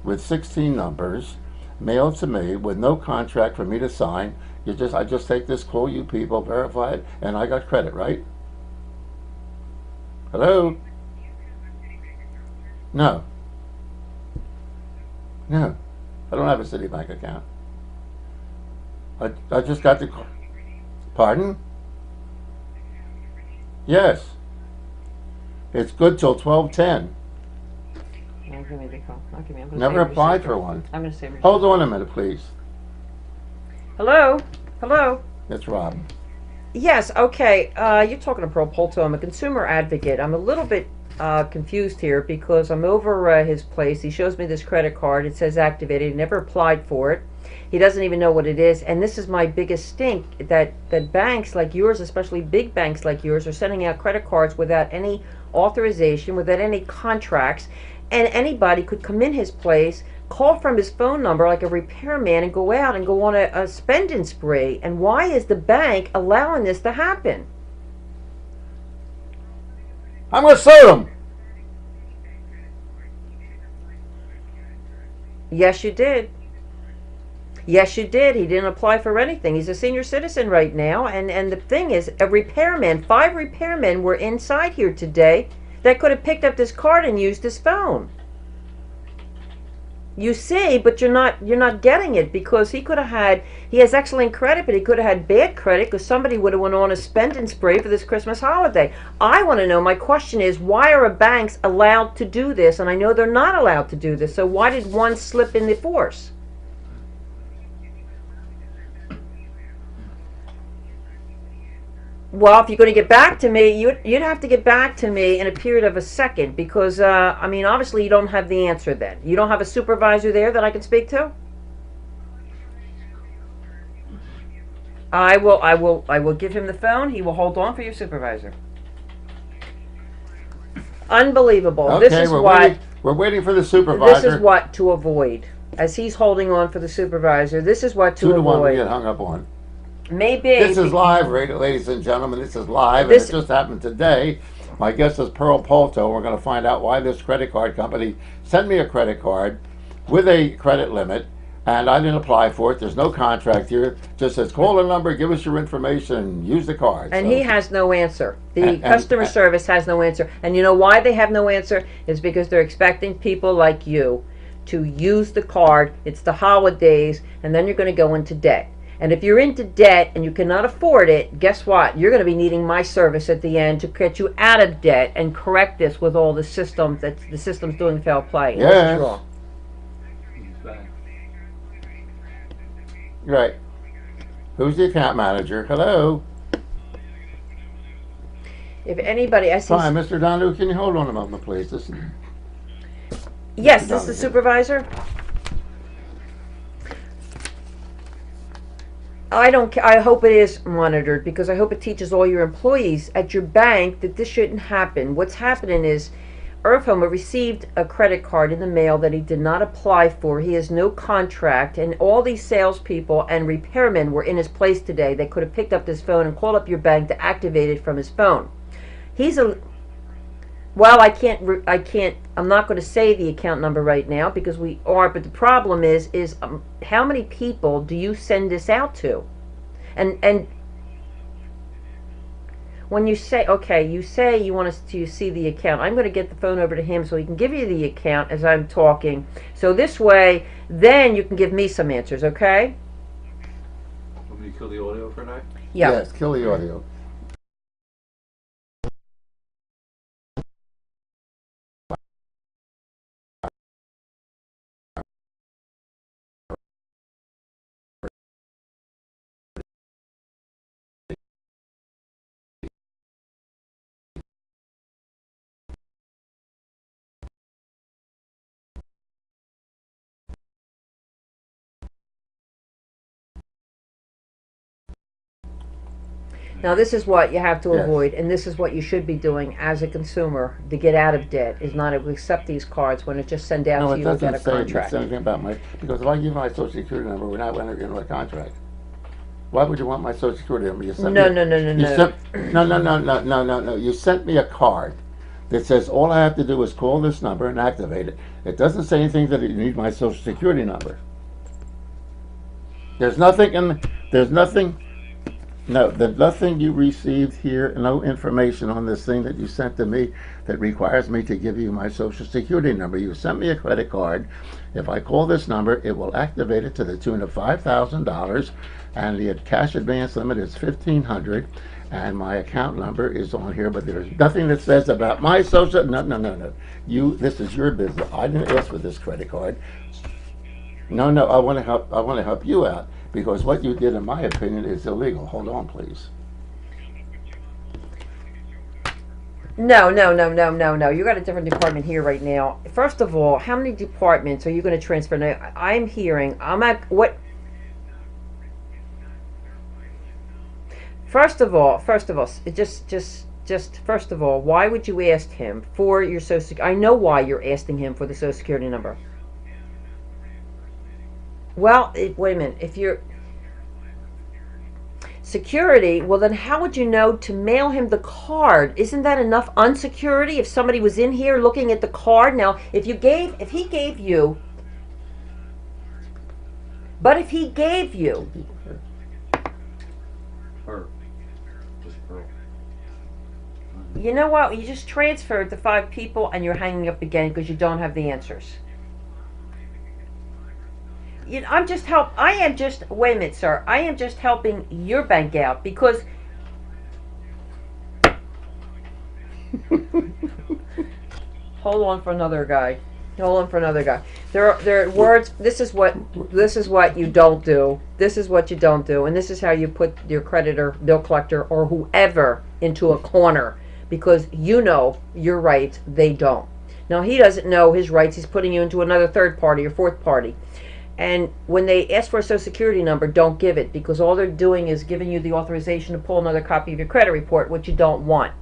[SPEAKER 1] with 16 numbers, mailed to me with no contract for me to sign. I just take this call, you people, verify it, and I got credit, right? Hello? No. No. I don't have a Citibank account. I just got the call. Pardon? Yes. It's good till 12:10.
[SPEAKER 2] No, give me the call. Not give me. I'm gonna
[SPEAKER 1] Never
[SPEAKER 2] save your
[SPEAKER 1] applied
[SPEAKER 2] secret.
[SPEAKER 1] for one.
[SPEAKER 2] I'm going to save your
[SPEAKER 1] Hold on a minute, please.
[SPEAKER 2] Hello? Hello?
[SPEAKER 1] It's Rob.
[SPEAKER 2] Yes, okay. You're talking to Pearl Polto. I'm a consumer advocate. I'm a little bit confused here because I'm over his place. He shows me this credit card. It says activated. He never applied for it. He doesn't even know what it is. And this is my biggest stink, that banks like yours, especially big banks like yours, are sending out credit cards without any authorization, without any contracts. And anybody could come in his place, call from his phone number like a repairman, and go out and go on a spending spree. And why is the bank allowing this to happen?
[SPEAKER 1] I'm going to sue them.
[SPEAKER 2] Yes, you did. Yes, you did. He didn't apply for anything. He's a senior citizen right now. And the thing is, a repairman, 5 repairmen were inside here today that could have picked up this card and used his phone. You see, but you're not getting it, because he has excellent credit, but he could have had bad credit because somebody would have went on a spending spree for this Christmas holiday. I want to know, my question is, why are banks allowed to do this? And I know they're not allowed to do this, so why did one slip in the force? Well, if you're going to get back to me, you'd have to get back to me in a period of a second, because, I mean, obviously you don't have the answer then. You don't have a supervisor there that I can speak to? I will give him the phone. He will hold on for your supervisor. Unbelievable.
[SPEAKER 1] Okay,
[SPEAKER 2] This is
[SPEAKER 1] we're
[SPEAKER 2] what
[SPEAKER 1] waiting. We're waiting for the supervisor.
[SPEAKER 2] this is what to avoid. As he's holding on for the supervisor, this is what to
[SPEAKER 1] 2-1 we
[SPEAKER 2] avoid.
[SPEAKER 1] get hung up on.
[SPEAKER 2] Maybe
[SPEAKER 1] This is live, ladies and gentlemen. This is live,
[SPEAKER 2] This-
[SPEAKER 1] and it just happened today. My guest is Pearl Polto. We're going to find out why this credit card company sent me a credit card with a credit limit, and I didn't apply for it. There's no contract here. Just says call the number, give us your information, and use the card.
[SPEAKER 2] And
[SPEAKER 1] So-
[SPEAKER 2] he has no answer. The
[SPEAKER 1] And-
[SPEAKER 2] customer service has no answer. And you know why they have no answer? Is because they're expecting people like you to use the card. It's the holidays, and then you're going to go into debt. And if you're into debt and you cannot afford it, guess what? You're going to be needing my service at the end to get you out of debt and correct this with all the systems that the system's doing foul play. And this
[SPEAKER 1] Yes.
[SPEAKER 2] is wrong.
[SPEAKER 4] He's back.
[SPEAKER 1] Right. Who's the account manager? Hello.
[SPEAKER 2] If anybody, I see.
[SPEAKER 1] Fine, Mr. Donahue, can you hold on a moment, please? Listen.
[SPEAKER 2] Yes, this is the supervisor. I don't. I hope it is monitored because I hope it teaches all your employees at your bank that this shouldn't happen. What's happening is, Irv Homer received a credit card in the mail that he did not apply for. He has no contract, and all these salespeople and repairmen were in his place today. They could have picked up this phone and called up your bank to activate it from his phone. He's a. Well, I can't. I'm not going to say the account number right now because we are. But the problem is how many people do you send this out to? And when you say you say you want us to see the account. I'm going to get the phone over to him so he can give you the account as I'm talking. So this way, then you can give me some answers. Okay?
[SPEAKER 4] Want me to kill the audio for a night?
[SPEAKER 2] Yeah.
[SPEAKER 1] Yes, kill the audio.
[SPEAKER 2] Now this is what you have to
[SPEAKER 1] Yes.
[SPEAKER 2] avoid, and this is what you should be doing as a consumer to get out of debt. Is not to accept these cards when it just send out
[SPEAKER 1] No,
[SPEAKER 2] to
[SPEAKER 1] it
[SPEAKER 2] you
[SPEAKER 1] doesn't
[SPEAKER 2] without a
[SPEAKER 1] say
[SPEAKER 2] contract.
[SPEAKER 1] anything about my, because if I give you my social security number, we're not entering into a contract. Why would you want my social security number? You sent
[SPEAKER 2] No,
[SPEAKER 1] me,
[SPEAKER 2] no, no, no,
[SPEAKER 1] you
[SPEAKER 2] no.
[SPEAKER 1] sent, no. You sent me a card that says all I have to do is call this number and activate it. It doesn't say anything that you need my social security number. There's nothing there's nothing you received here, no information on this thing that you sent to me that requires me to give you my social security number. You sent me a credit card. If I call this number, it will activate it to the tune of $5,000, and the cash advance limit is $1,500, and my account number is on here, but there's nothing that says about my social. No. This is your business. I didn't ask for this credit card. No, I want to help. I want to help you out because what you did, in my opinion, is illegal. Hold on, please.
[SPEAKER 2] No. You got a different department here right now. First of all, how many departments are you going to transfer? Now, I'm hearing. I'm at what? First of all, first of all, why would you ask him for your social? I know why you're asking him for the social security number. Well, wait a minute. If you're security, well then how would you know to mail him the card? Isn't that enough unsecurity if somebody was in here looking at the card? Now, if he gave you,
[SPEAKER 4] Or just Pearl?
[SPEAKER 2] you know what? You just transferred the 5 people and you're hanging up again because you don't have the answers. You know, wait a minute, sir. I am just helping your bank out because hold on for another guy. There are words. This is what you don't do. This is what you don't do, and this is how you put your creditor, bill collector, or whoever into a corner because you know your rights. They don't. Now he doesn't know his rights. He's putting you into another third party or fourth party. And when they ask for a social security number, don't give it, because all they're doing is giving you the authorization to pull another copy of your credit report, which you don't want.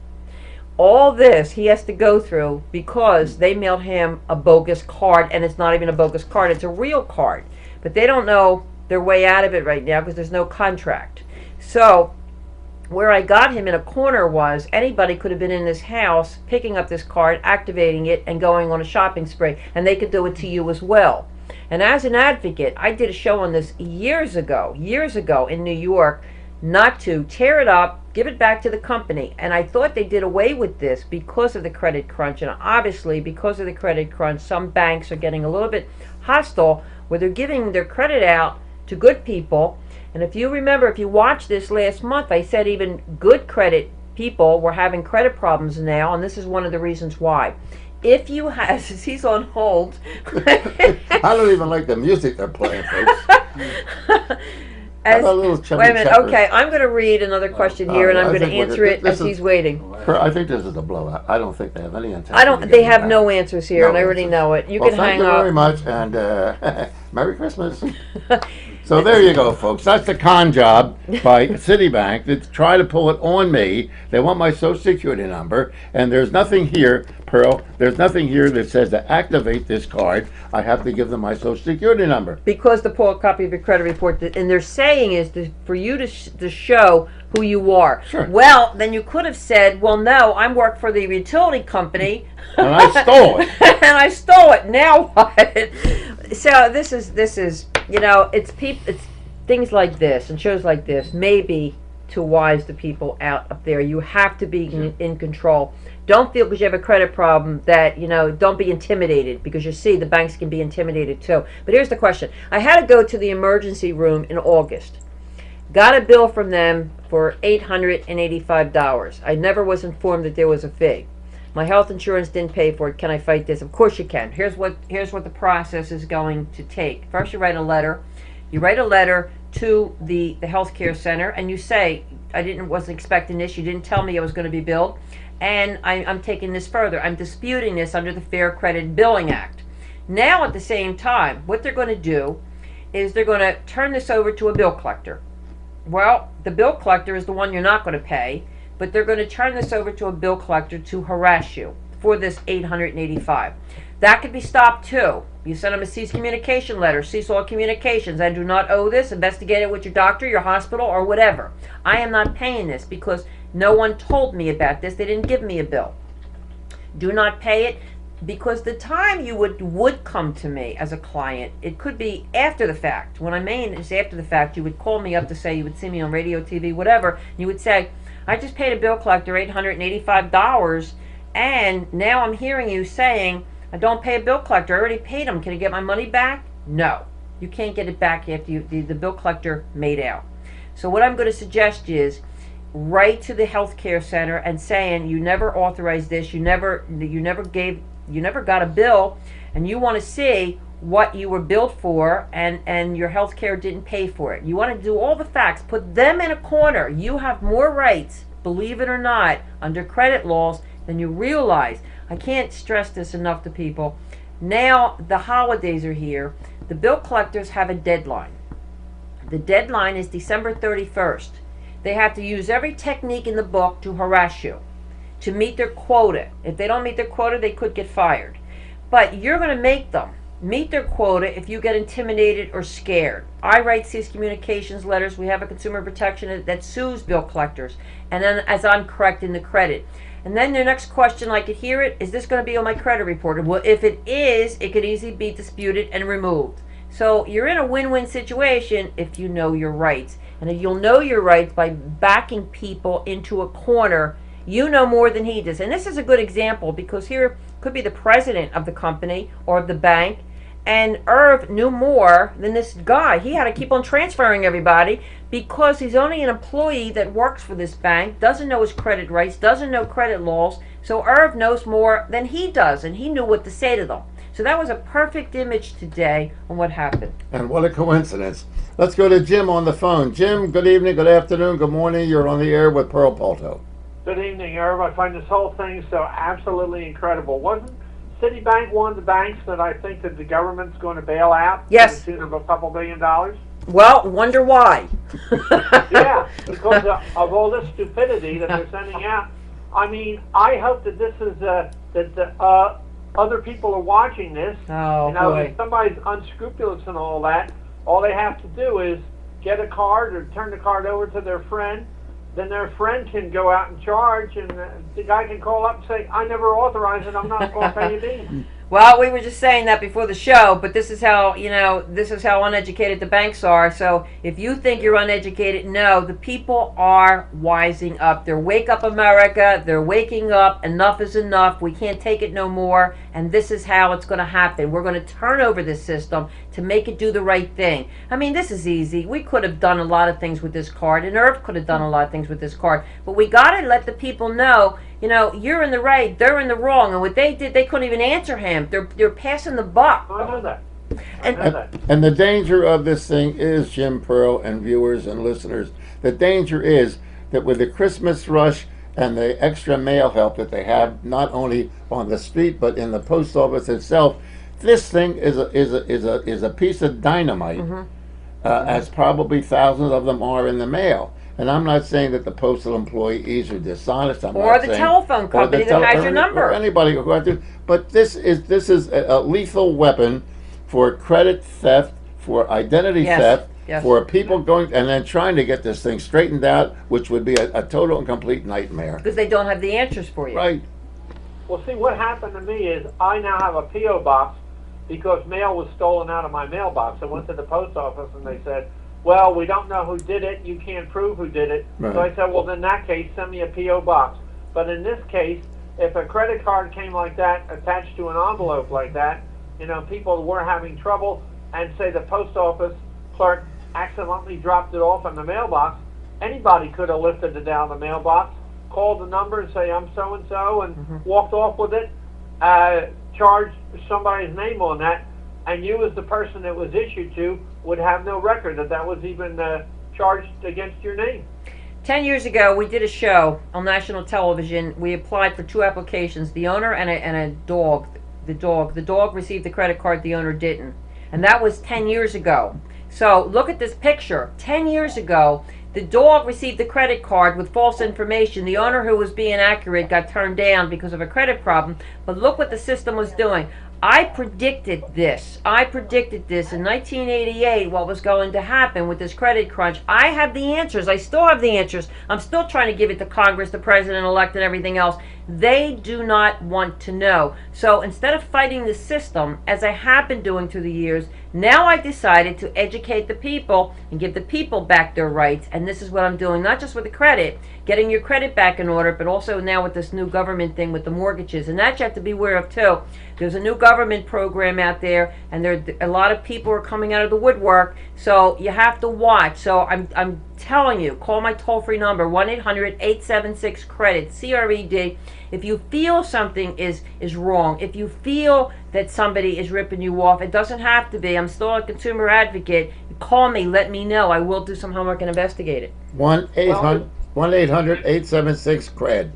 [SPEAKER 2] All this he has to go through because they mailed him a bogus card, and it's not even a bogus card, it's a real card. But they don't know their way out of it right now because there's no contract. So where I got him in a corner was anybody could have been in this house picking up this card, activating it, and going on a shopping spree, and they could do it to you as well. And as an advocate, I did a show on this years ago in New York, not to tear it up, give it back to the company. And I thought they did away with this because of the credit crunch. And obviously, because of the credit crunch, some banks are getting a little bit hostile where they're giving their credit out to good people. And if you remember, if you watched this last month, I said even good credit people were having credit problems now, and this is one of the reasons why. If you have, he's on hold.
[SPEAKER 1] I don't even like the music they're playing, folks.
[SPEAKER 2] Wait a minute.
[SPEAKER 1] Checker.
[SPEAKER 2] Okay, I'm going to read another question here, and I'm going to answer it as he's waiting.
[SPEAKER 1] I think this is a blowout. I don't think they have any intention.
[SPEAKER 2] I don't. They have no answers here, and I already know it. You can hang up.
[SPEAKER 1] Thank you very much, and Merry Christmas. So there you go, folks. That's the con job by Citibank. They try to pull it on me. They want my Social Security number, and there's nothing here, Pearl. There's nothing here that says to activate this card, I have to give them my Social Security number.
[SPEAKER 2] Because to pull a copy of your credit report, and they're saying is for you to show who you are.
[SPEAKER 1] Sure.
[SPEAKER 2] Well, then you could have said, well, no, I work for the utility company.
[SPEAKER 1] And I stole it.
[SPEAKER 2] And I stole it. Now what? So this is it's things like this and shows like this maybe to wise the people out up there. You have to be in control. Don't feel because you have a credit problem that, don't be intimidated, because you see the banks can be intimidated too. But here's the question. I had to go to the emergency room in August. Got a bill from them for $885. I never was informed that there was a fee. My health insurance didn't pay for it. Can I fight this? Of course you can. Here's what the process is going to take. First, you write a letter. You write a letter to the healthcare center, and you say, wasn't expecting this. You didn't tell me I was going to be billed, and I'm taking this further. I'm disputing this under the Fair Credit Billing Act. Now, at the same time, what they're going to do is they're going to turn this over to a bill collector. Well, the bill collector is the one you're not going to pay, but they're going to turn this over to a bill collector to harass you for this $885. That could be stopped too. You send them a cease communication letter, cease all communications. I do not owe this. Investigate it with your doctor, your hospital, or whatever. I am not paying this because no one told me about this. They didn't give me a bill. Do not pay it, because the time you would come to me as a client, it could be after the fact. When I mean is after the fact, you would call me up to say, you would see me on radio, TV, whatever, and you would say, I just paid a bill collector $885, and now I'm hearing you saying, I don't pay a bill collector. I already paid him. Can I get my money back? No. You can't get it back after the bill collector made out. So what I'm going to suggest is write to the healthcare center and saying you never authorized this, you never got a bill, and you want to see what you were billed for, and your health care didn't pay for it. You want to do all the facts, put them in a corner. You have more rights, believe it or not, under credit laws than you realize. I can't stress this enough to people. Now the holidays are here. The bill collectors have a deadline. The deadline is December 31st. They have to use every technique in the book to harass you, to meet their quota. If they don't meet their quota, they could get fired. But you're going to make them meet their quota if you get intimidated or scared. I write cease communications letters. We have a consumer protection that sues bill collectors, and then as I'm correcting the credit. And then the next question, I could hear it, is this going to be on my credit report? Well, if it is, it could easily be disputed and removed. So you're in a win-win situation if you know your rights. And if you'll know your rights by backing people into a corner, you know more than he does. And this is a good example, because here could be the president of the company or of the bank, and Irv knew more than this guy. He had to keep on transferring everybody because he's only an employee that works for this bank, doesn't know his credit rights, doesn't know credit laws. So Irv knows more than he does, and he knew what to say to them. So that was a perfect image today on what happened.
[SPEAKER 1] And what a coincidence. Let's go to Jim on the phone. Jim, good evening, good afternoon, good morning. You're on the air with Pearl Polto.
[SPEAKER 5] Good evening, Irv. I find this whole thing so absolutely incredible. Wasn't Citibank one of the banks that I think that the government's going to bail out
[SPEAKER 2] Yes.
[SPEAKER 5] to the tune of a couple $1 billion?
[SPEAKER 2] Well, wonder why.
[SPEAKER 5] Yeah, because of all this stupidity that they're sending out. I mean, I hope that this is that the other people are watching this.
[SPEAKER 2] Oh,
[SPEAKER 5] you know,
[SPEAKER 2] boy.
[SPEAKER 5] if somebody's unscrupulous and all that, all they have to do is get a card or turn the card over to their friend. Then their friend can go out and charge, and the guy can call up and say, "I never authorized it. I'm not going to pay you these."
[SPEAKER 2] Well, we were just saying that before the show, but this is how, this is how uneducated the banks are. So if you think you're uneducated, no, the people are wising up. They're Wake Up America. They're waking up. Enough is enough. We can't take it no more. And this is how it's going to happen. We're going to turn over this system to make it do the right thing. I mean, this is easy. We could have done a lot of things with this card, and Irv could have done a lot of things with this card. But we got to let the people know, you're in the right, they're in the wrong. And what they did, they couldn't even answer him. They're passing the buck.
[SPEAKER 5] I know that.
[SPEAKER 1] And the danger of this thing is, Jim Pearl and viewers and listeners, the danger is that with the Christmas rush and the extra mail help that they have, not only on the street but in the post office itself, this thing is a piece of dynamite, as probably thousands of them are in the mail. And I'm not saying that the postal employees are dishonest.
[SPEAKER 2] Or the telephone company that has your number.
[SPEAKER 1] Or anybody who has to. But this is a lethal weapon for credit theft, for identity theft, for people going and then trying to get this thing straightened out, which would be a total and complete nightmare.
[SPEAKER 2] Because they don't have the answers for you.
[SPEAKER 1] Right.
[SPEAKER 5] Well, see, what happened to me is I now have a P.O. box because mail was stolen out of my mailbox. I went to the post office and they said, well, we don't know who did it. You can't prove who did it.
[SPEAKER 1] Right.
[SPEAKER 5] So I said, well, in that case, send me a P.O. box. But in this case, if a credit card came like that, attached to an envelope like that, people were having trouble, and say the post office clerk accidentally dropped it off in the mailbox, anybody could have lifted it down the mailbox, called the number and say, I'm so-and-so, and walked off with it, charged somebody's name on that, and you as the person it was issued to would have no record that was even charged against your name.
[SPEAKER 2] 10 years ago, we did a show on national television. We applied for 2 applications, the owner and a dog. The dog received the credit card, the owner didn't. And that was 10 years ago. So look at this picture. 10 years ago, the dog received the credit card with false information. The owner, who was being accurate, got turned down because of a credit problem. But look what the system was doing. I predicted this. in 1988, what was going to happen with this credit crunch. I have the answers. I still have the answers. I'm still trying to give it to Congress, the president-elect, and everything else. They do not want to know. So instead of fighting the system, as I have been doing through the years, now I decided to educate the people and give the people back their rights. And this is what I'm doing, not just with the credit, getting your credit back in order, but also now with this new government thing with the mortgages. And that you have to be aware of too. There's a new government program out there, and a lot of people are coming out of the woodwork, so you have to watch. So I'm telling you, call my toll-free number, 1-800-876-CREDIT, CRED. If you feel something is wrong, if you feel that somebody is ripping you off, it doesn't have to be. I'm still a consumer advocate. Call me, let me know. I will do some homework and investigate it.
[SPEAKER 1] 1-800-876-CRED.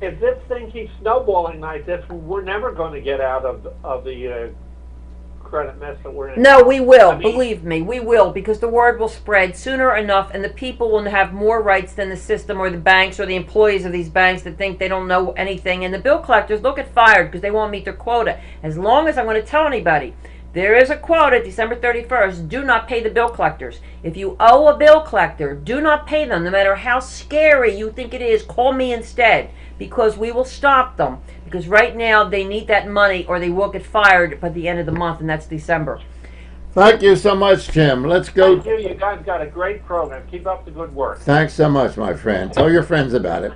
[SPEAKER 5] If this thing keeps snowballing like this, we're never going to get out of the credit mess that we're in.
[SPEAKER 2] No, we will. Believe me, we will, because the word will spread sooner enough, and the people will have more rights than the system or the banks or the employees of these banks that think they don't know anything. And the bill collectors will get fired because they won't meet their quota. As long as I'm going to tell anybody, there is a quota, December 31st, do not pay the bill collectors. If you owe a bill collector, do not pay them. No matter how scary you think it is, call me instead, because we will stop them. Because right now they need that money or they will get fired by the end of the month, and that's December.
[SPEAKER 1] Thank you so much, Jim. Let's go.
[SPEAKER 5] Thank you. You guys got a great program. Keep up the good work.
[SPEAKER 1] Thanks so much, my friend. Tell your friends about it.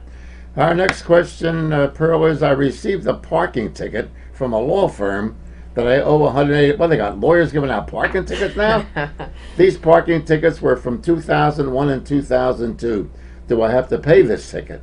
[SPEAKER 1] Our next question, Pearl, is I received a parking ticket from a law firm that I owe 180. Well, they got lawyers giving out parking tickets now? These parking tickets were from 2001 and 2002. Do I have to pay this ticket?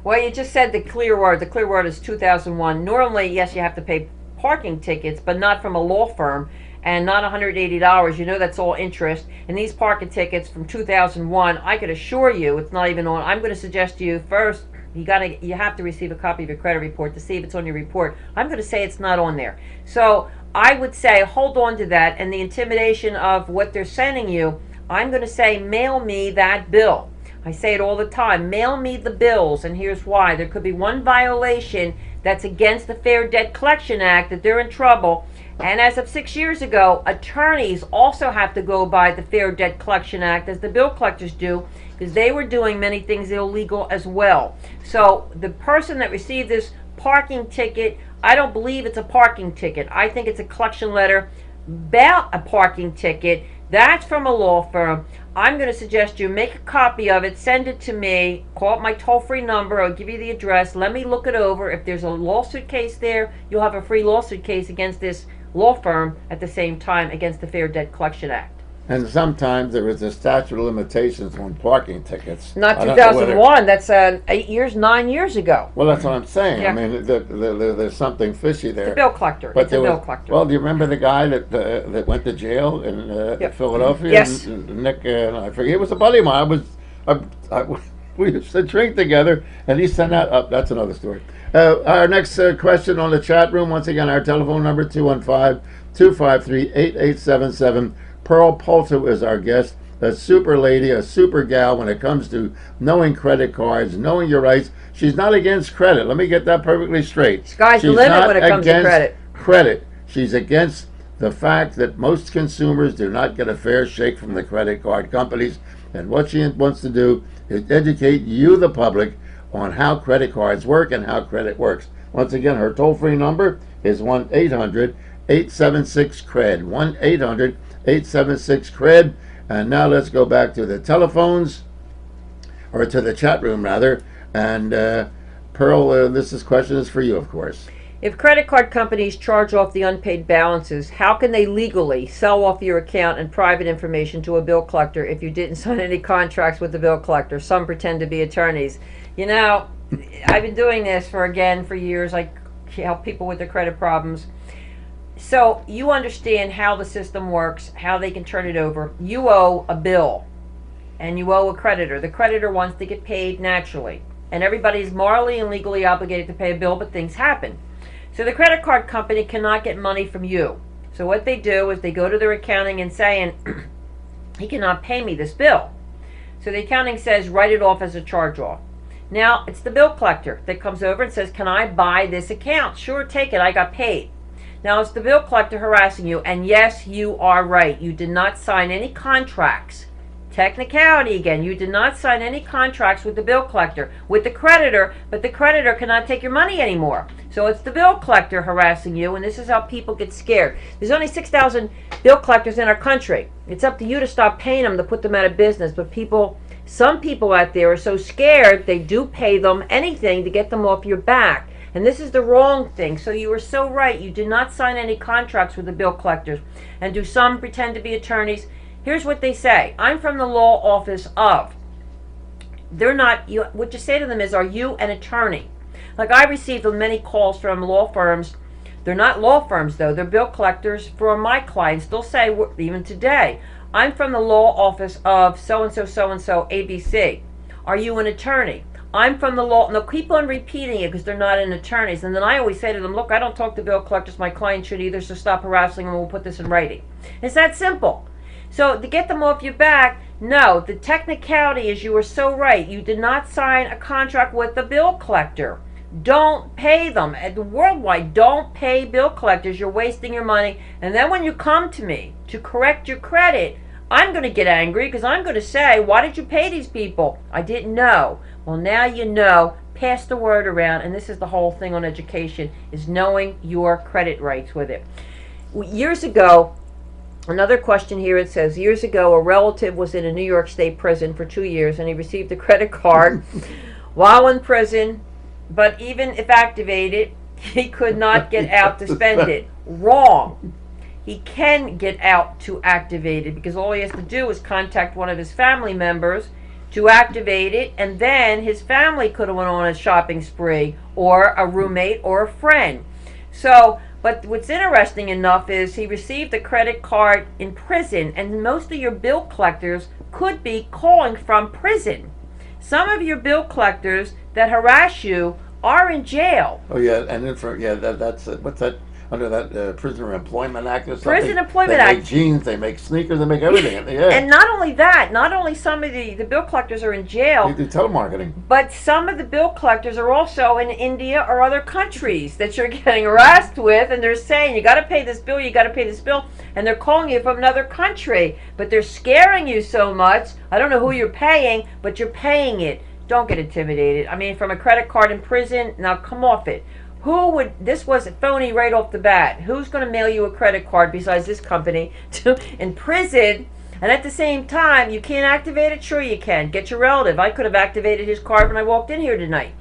[SPEAKER 2] Well, you just said the clear word. The clear word is 2001. Normally, yes, you have to pay parking tickets, but not from a law firm, and not $180. You know that's all interest. And these parking tickets from 2001, I could assure you it's not even on. I'm going to suggest to you first, You have to receive a copy of your credit report to see if it's on your report. I'm going to say it's not on there. So I would say hold on to that, and the intimidation of what they're sending you, I'm going to say mail me that bill. I say it all the time, mail me the bills, and here's why. There could be one violation that's against the Fair Debt Collection Act that they're in trouble. And as of 6 years ago, attorneys also have to go by the Fair Debt Collection Act, as the bill collectors do, because they were doing many things illegal as well. So the person that received this parking ticket, I don't believe it's a parking ticket. I think it's a collection letter about a parking ticket. That's from a law firm. I'm going to suggest you make a copy of it, send it to me, call up my toll-free number, I'll give you the address, let me look it over. If there's a lawsuit case there, you'll have a free lawsuit case against this law firm at the same time against the Fair Debt Collection Act.
[SPEAKER 1] And sometimes there is a statute of limitations on parking tickets.
[SPEAKER 2] Not
[SPEAKER 1] I don't know whether-
[SPEAKER 2] 2001, that's 9 years ago.
[SPEAKER 1] Well, that's what I'm saying.
[SPEAKER 2] Yeah.
[SPEAKER 1] I mean, there's something fishy there.
[SPEAKER 2] The bill collector.
[SPEAKER 1] But
[SPEAKER 2] It's a
[SPEAKER 1] there
[SPEAKER 2] bill
[SPEAKER 1] was-
[SPEAKER 2] collector.
[SPEAKER 1] Well, do you remember the guy that went to jail in
[SPEAKER 2] Yep.
[SPEAKER 1] Philadelphia?
[SPEAKER 2] Yes.
[SPEAKER 1] Nick, I forget. It was a buddy of mine. We used to drink together, and he sent out. Oh, that's another story. Our next question on the chat room. Once again, our telephone number 215-253-8877. Pearl Polto is our guest. A super lady, a super gal when it comes to knowing credit cards, knowing your rights. She's not against credit. Let me get that perfectly straight.
[SPEAKER 2] Sky's the
[SPEAKER 1] She's
[SPEAKER 2] limit
[SPEAKER 1] not
[SPEAKER 2] when it comes to
[SPEAKER 1] against
[SPEAKER 2] credit.
[SPEAKER 1] credit. She's against the fact that most consumers do not get a fair shake from the credit card companies. And what she wants to do is educate you, the public, on how credit cards work and how credit works. Once again, her toll-free number is 1-800-876-CRED. 1-800-876-CRED. And now let's go back to the telephones, or to the chat room, rather. And Pearl, this question is for you, of course.
[SPEAKER 2] If credit card companies charge off the unpaid balances, how can they legally sell off your account and private information to a bill collector if you didn't sign any contracts with the bill collector? Some pretend to be attorneys. You know, I've been doing this for years. I help people with their credit problems. So you understand how the system works, how they can turn it over. You owe a bill, and you owe a creditor. The creditor wants to get paid naturally, and everybody's morally and legally obligated to pay a bill, but things happen. So the credit card company cannot get money from you. So what they do is they go to their accounting and saying, he cannot pay me this bill. So the accounting says, write it off as a charge-off. Now, it's the bill collector that comes over and says, can I buy this account? Sure, take it, I got paid. Now, it's the bill collector harassing you, and yes, you are right. You did not sign any contracts. Technicality again, you did not sign any contracts with the bill collector, with the creditor, but the creditor cannot take your money anymore. So it's the bill collector harassing you, and this is how people get scared. There's only 6,000 bill collectors in our country. It's up to you to stop paying them to put them out of business, but some people out there are so scared they do pay them anything to get them off your back. And this is the wrong thing. So you were so right. You did not sign any contracts with the bill collectors. And do some pretend to be attorneys? Here's what they say. I'm from the law office of. They're not. What you say to them is, are you an attorney? Like I received many calls from law firms. They're not law firms, though. They're bill collectors for my clients. They'll say, even today, I'm from the law office of so-and-so, so-and-so, ABC. Are you an attorney? I'm from the law, and they'll keep on repeating it because they're not in attorneys. And then I always say to them, look, I don't talk to bill collectors. My client should either, so stop harassing them and we'll put this in writing. It's that simple. So to get them off your back, no, the technicality is you were so right. You did not sign a contract with the bill collector. Don't pay them. Worldwide, don't pay bill collectors. You're wasting your money. And then when you come to me to correct your credit, I'm going to get angry because I'm going to say, why did you pay these people? I didn't know. Well, now you know. Pass the word around, and this is the whole thing on education, is knowing your credit rights with it. Years ago, another question here, it says, years ago, a relative was in a New York State prison for 2 years, and he received a credit card while in prison, but even if activated, he could not get out to spend it. Wrong. He can get out to activate it because all he has to do is contact one of his family members to activate it, and then his family could have went on a shopping spree, or a roommate, or a friend. So, but what's interesting enough is he received a credit card in prison, and most of your bill collectors could be calling from prison. some of your bill collectors that harass you are in jail.
[SPEAKER 1] Oh yeah, and then that's what's that under that Prisoner Employment Act or something?
[SPEAKER 2] Prison Employment
[SPEAKER 1] they
[SPEAKER 2] Act.
[SPEAKER 1] make jeans, they make sneakers, they make everything. Yeah.
[SPEAKER 2] And not only that, not only some of the bill collectors are in
[SPEAKER 1] They
[SPEAKER 2] jail,
[SPEAKER 1] do telemarketing.
[SPEAKER 2] but some of the bill collectors are also in India or other countries that you're getting harassed with, and they're saying, you got to pay this bill, you got to pay this bill, and they're calling you from another country, but they're scaring you so much. I don't know who you're paying, but you're paying it. Don't get intimidated. I mean, from a credit card in prison, now come off it. Who would, this was phony right off the bat. Who's going to mail you a credit card besides this company in prison? And at the same time, you can't activate it? Sure you can. Get your relative. I could have activated his card when I walked in here tonight.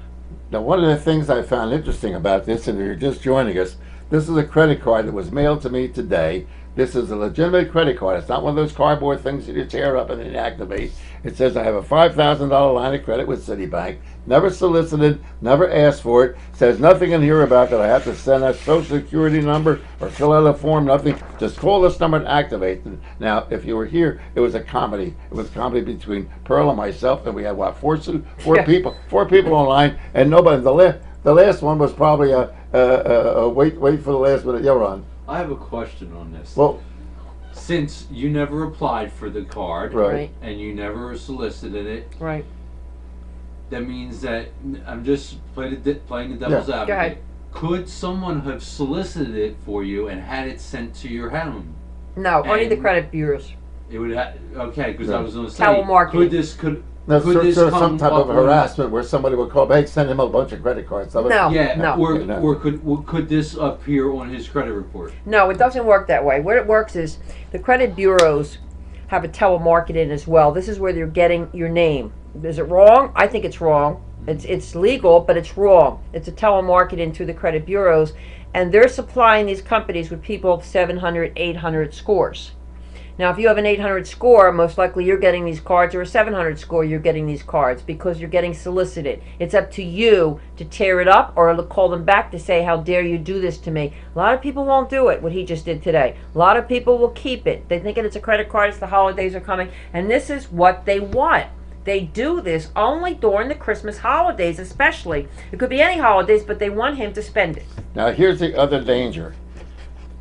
[SPEAKER 1] Now, one of the things I found interesting about this, and if you're just joining us, this is a credit card that was mailed to me today. This is a legitimate credit card. It's not one of those cardboard things that you tear up and then activate. It says I have a $5,000 line of credit with Citibank. Never solicited, never asked for it. Says nothing in here about that I have to send a social security number or fill out a form, nothing. Just call this number and activate it. Now, if you were here, it was a comedy. It was a comedy between Pearl and myself, and we had what, four people online, and nobody. The last one was probably a wait for the last minute. Yeah, Ron.
[SPEAKER 4] I have a question on this.
[SPEAKER 1] Well,
[SPEAKER 4] Since you never applied for the card
[SPEAKER 1] right.
[SPEAKER 4] and you never solicited it,
[SPEAKER 2] Right.
[SPEAKER 4] that means that I'm just playing the devil's
[SPEAKER 1] Yeah.
[SPEAKER 4] advocate.
[SPEAKER 2] Go ahead.
[SPEAKER 4] Could someone have solicited it for you and had it sent to your home?
[SPEAKER 2] No, only the
[SPEAKER 4] And-
[SPEAKER 2] credit bureaus.
[SPEAKER 4] It would have, okay, because
[SPEAKER 1] Yeah.
[SPEAKER 4] I was going to say,
[SPEAKER 2] Telemarketing.
[SPEAKER 1] Now,
[SPEAKER 4] could this
[SPEAKER 1] some
[SPEAKER 4] come
[SPEAKER 1] type
[SPEAKER 4] up
[SPEAKER 1] of
[SPEAKER 4] on-
[SPEAKER 1] harassment where somebody would call, hey, send him a bunch of credit cards.
[SPEAKER 2] No.
[SPEAKER 4] Yeah,
[SPEAKER 2] No.
[SPEAKER 4] or could this appear on his credit report?
[SPEAKER 2] No, it doesn't work that way. What it works is the credit bureaus have a telemarketing as well. This is where you're getting your name. Is it wrong? I think it's wrong. It's legal, but it's wrong. It's a telemarketing through the credit bureaus, and they're supplying these companies with people with 700, 800 scores. Now, if you have an 800 score, most likely you're getting these cards, or a 700 score, you're getting these cards because you're getting solicited. It's up to you to tear it up or to call them back to say, how dare you do this to me. A lot of people won't do it, what he just did today. A lot of people will keep it. They think it's a credit card, it's the holidays are coming, and this is what they want. They do this only during the Christmas holidays, especially. It could be any holidays, but they want him to spend it.
[SPEAKER 1] Now, here's the other danger.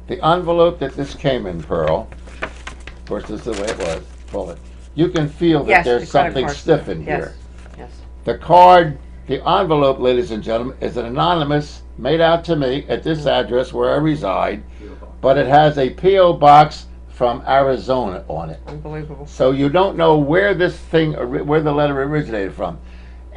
[SPEAKER 1] The envelope that this came in, Pearl, of course, this is the way it was, pull it. You can feel that
[SPEAKER 2] Yes,
[SPEAKER 1] there's
[SPEAKER 2] the credit
[SPEAKER 1] something
[SPEAKER 2] card.
[SPEAKER 1] stiff in
[SPEAKER 2] Yes.
[SPEAKER 1] here.
[SPEAKER 2] Yes.
[SPEAKER 1] The card, the envelope, ladies and gentlemen, is an anonymous, made out to me at this address where I reside, but it has a P.O. box from Arizona on it.
[SPEAKER 2] Unbelievable.
[SPEAKER 1] So you don't know where this thing, where the letter originated from.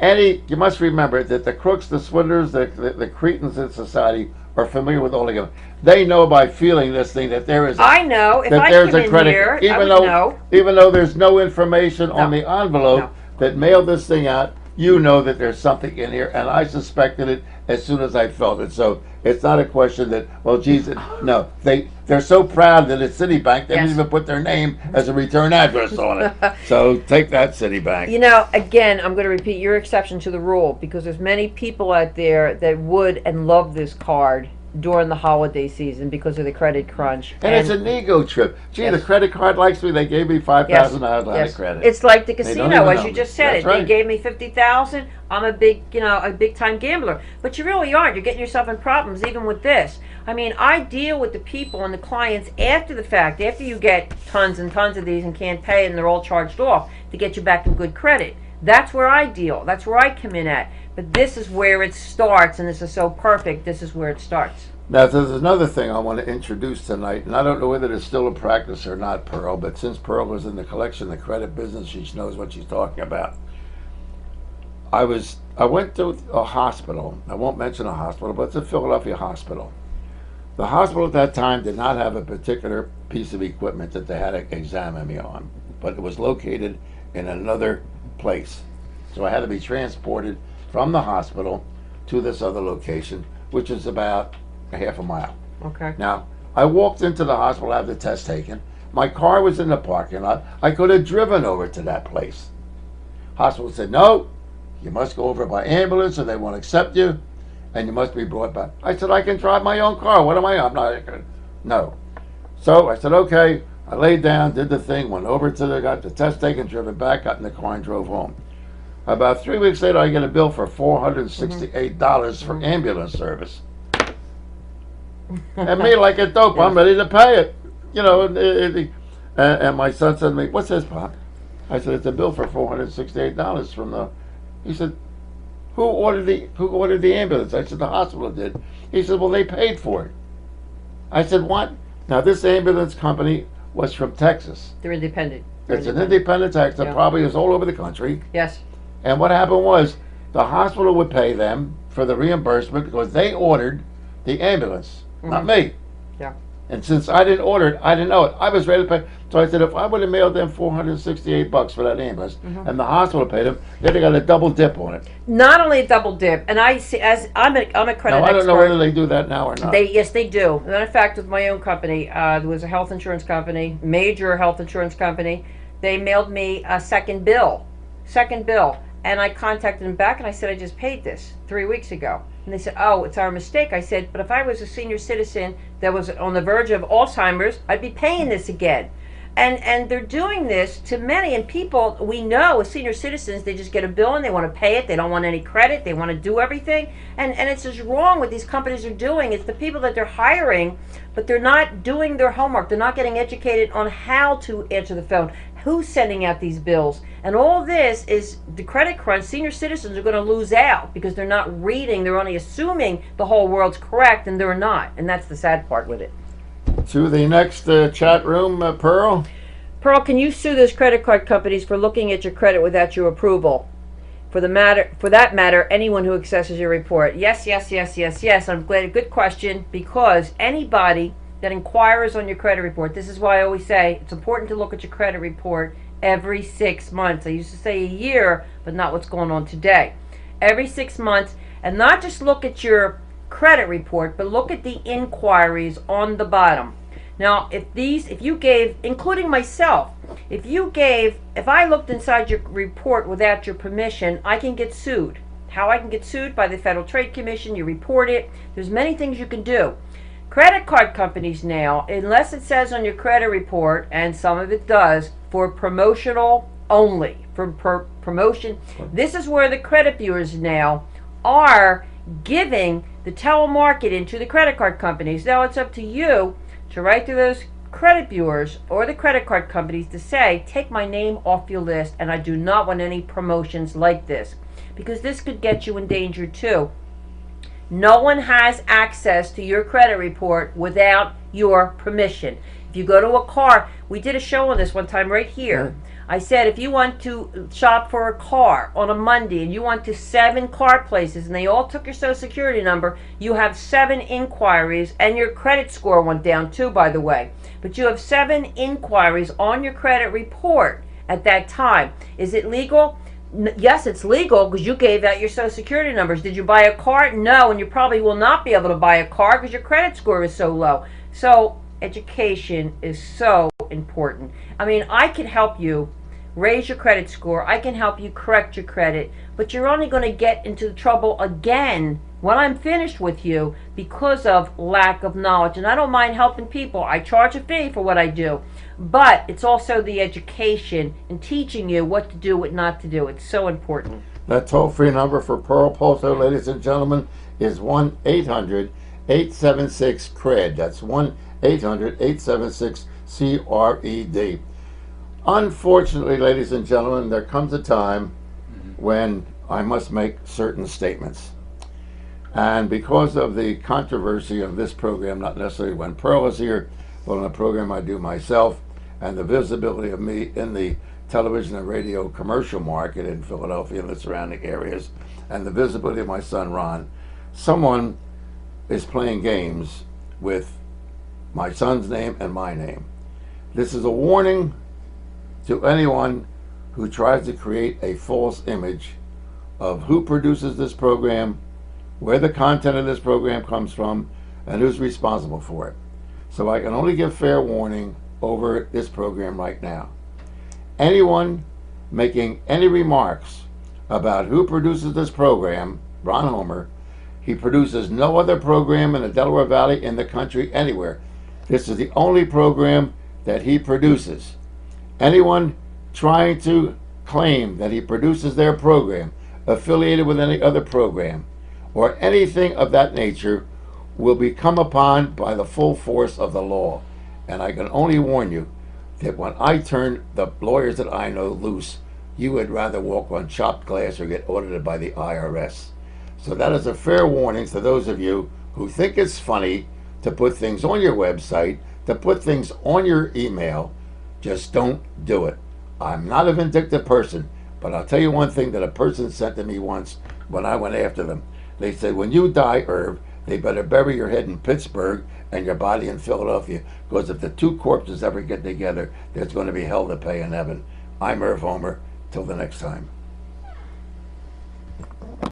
[SPEAKER 1] You must remember that the crooks, the swindlers, the cretins in society are familiar with all of them. They know by feeling this thing that there is
[SPEAKER 2] I know. If
[SPEAKER 1] that
[SPEAKER 2] I
[SPEAKER 1] there's
[SPEAKER 2] came
[SPEAKER 1] a
[SPEAKER 2] in
[SPEAKER 1] credit,
[SPEAKER 2] here, I
[SPEAKER 1] even
[SPEAKER 2] would
[SPEAKER 1] though
[SPEAKER 2] know.
[SPEAKER 1] even though there's no information on
[SPEAKER 2] No.
[SPEAKER 1] the envelope
[SPEAKER 2] No.
[SPEAKER 1] that mailed this thing out, you know that there's something in here, and I suspected it as soon as I felt it. So it's not a question that, well, geez, no, they're so proud that it's Citibank, they
[SPEAKER 2] Yes.
[SPEAKER 1] didn't even put their name as a return address on it. So take that, Citibank.
[SPEAKER 2] You know, again, I'm going to repeat your exception to the rule because there's many people out there that would and love this card during the holiday season because of the credit crunch.
[SPEAKER 1] And it's an ego trip. Gee,
[SPEAKER 2] Yes.
[SPEAKER 1] the credit card likes me. They gave me $5,000 line of credit.
[SPEAKER 2] It's like the
[SPEAKER 1] don't
[SPEAKER 2] casino,
[SPEAKER 1] even
[SPEAKER 2] as
[SPEAKER 1] know
[SPEAKER 2] you
[SPEAKER 1] me.
[SPEAKER 2] just said
[SPEAKER 1] That's
[SPEAKER 2] it.
[SPEAKER 1] right.
[SPEAKER 2] They gave me 50,000. I'm a big time gambler. But you really aren't. You're getting yourself in problems even with this. I mean, I deal with the people and the clients after the fact, after you get tons and tons of these and can't pay and they're all charged off to get you back in good credit. That's where I deal. That's where I come in at. But this is where it starts, and this is so perfect. This is where it starts.
[SPEAKER 1] Now, there's another thing I want to introduce tonight, and I don't know whether it's still a practice or not, Pearl, but since Pearl was in the collection, the credit business, she knows what she's talking about. I went to a hospital. I won't mention a hospital, but it's a Philadelphia hospital. The hospital at that time did not have a particular piece of equipment that they had to examine me on, but it was located in another place. So I had to be transported from the hospital to this other location, which is about a half a mile.
[SPEAKER 2] Okay.
[SPEAKER 1] Now, I walked into the hospital to have the test taken. My car was in the parking lot. I could have driven over to that place. Hospital said, no, you must go over by ambulance or they won't accept you, and you must be brought back. I said, I can drive my own car. What am I? I'm not. No. So I said, okay. I laid down, did the thing, went over to got the test taken, driven back, got in the car and drove home. About 3 weeks later, I get a bill for $468 for ambulance service. And me, like a dope, I'm ready to pay it. You know, and my son said to me, "What's this, Pop?" I said, "It's a bill for $468 from the." He said, Who ordered the ambulance?" I said, "The hospital did." He said, "Well, they paid for it." I said, "What?" Now, this ambulance company was from Texas.
[SPEAKER 2] They're independent.
[SPEAKER 1] It's an independent tax that
[SPEAKER 2] Yeah.
[SPEAKER 1] probably is all over the country.
[SPEAKER 2] Yes.
[SPEAKER 1] And what happened was the hospital would pay them for the reimbursement because they ordered the ambulance, not me.
[SPEAKER 2] Yeah.
[SPEAKER 1] And since I didn't order it, I didn't know it. I was ready to pay. So I said, if I would have mailed them $468 for that ambulance, and the hospital paid them, they'd have got a double dip on it.
[SPEAKER 2] Not only a double dip, and I see as I'm a credit expert.
[SPEAKER 1] Now I don't know whether they do that now or not.
[SPEAKER 2] Yes, they do. As a matter of fact, with my own company, there was a health insurance company, major health insurance company. They mailed me a second bill, and I contacted them back and I said, I just paid this 3 weeks ago. And they said, oh, it's our mistake. I said, but if I was a senior citizen that was on the verge of Alzheimer's, I'd be paying this again. And they're doing this to many, and people we know as senior citizens, they just get a bill and they want to pay it. They don't want any credit. They want to do everything. And it's just wrong what these companies are doing. It's the people that they're hiring, but they're not doing their homework. They're not getting educated on how to answer the phone, who's sending out these bills. And all this is the credit crunch. Senior citizens are going to lose out because they're not reading. They're only assuming the whole world's correct, and they're not. And that's the sad part with it.
[SPEAKER 1] To the next chat room, Pearl.
[SPEAKER 2] Pearl, can you sue those credit card companies for looking at your credit without your approval? For that matter, anyone who accesses your report. Yes. I'm glad. Good question, because anybody that inquires on your credit report. This is why I always say it's important to look at your credit report every 6 months. I used to say a year, but not what's going on today. Every 6 months, and not just look at your credit report, but look at the inquiries on the bottom. Now, if you gave, including myself, if I looked inside your report without your permission, I can get sued. How I can get sued? By the Federal Trade Commission. You report it. There's many things you can do. Credit card companies now, unless it says on your credit report, and some of it does, for promotional only, for promotion, this is where the credit bureaus now are giving the telemarketing to the credit card companies. Now it's up to you to write to those credit bureaus or the credit card companies to say, take my name off your list, and I do not want any promotions like this, because this could get you in danger too. No one has access to your credit report without your permission. If you go to a car, we did a show on this one time right here. I said, if you want to shop for a car on a Monday and you went to 7 car places and they all took your social security number, you have 7 inquiries, and your credit score went down too, by the way. But you have 7 inquiries on your credit report at that time. Is it legal? Yes, it's legal because you gave out your social security numbers. Did you buy a car? No, and you probably will not be able to buy a car because your credit score is so low. So education is so important. I mean, I can help you raise your credit score. I can help you correct your credit, but you're only going to get into trouble again when I'm finished with you because of lack of knowledge. And I don't mind helping people. I charge a fee for what I do, but it's also the education and teaching you what to do, what not to do. It's so important.
[SPEAKER 1] That toll-free number for Pearl Polto, ladies and gentlemen, is 1-800-876-CRED. That's 1-800-876-CRED. Unfortunately, ladies and gentlemen, there comes a time when I must make certain statements. And because of the controversy of this program, not necessarily when Pearl is here, but on a program I do myself, and the visibility of me in the television and radio commercial market in Philadelphia and the surrounding areas, and the visibility of my son Ron, someone is playing games with my son's name and my name. This is a warning to anyone who tries to create a false image of who produces this program, where the content of this program comes from, and who's responsible for it. So I can only give fair warning over this program right now. Anyone making any remarks about who produces this program, Ron Homer, he produces no other program in the Delaware Valley, in the country, anywhere. This is the only program that he produces. Anyone trying to claim that he produces their program, affiliated with any other program, or anything of that nature, will be come upon by the full force of the law. And I can only warn you that when I turn the lawyers that I know loose, you would rather walk on chopped glass or get audited by the IRS. So that is a fair warning to those of you who think it's funny to put things on your website, to put things on your email. Just don't do it. I'm not a vindictive person, but I'll tell you one thing that a person said to me once when I went after them. They said, when you die, Irv, they better bury your head in Pittsburgh and your body in Philadelphia, because if the two corpses ever get together, there's going to be hell to pay in heaven. I'm Irv Homer. Till the next time.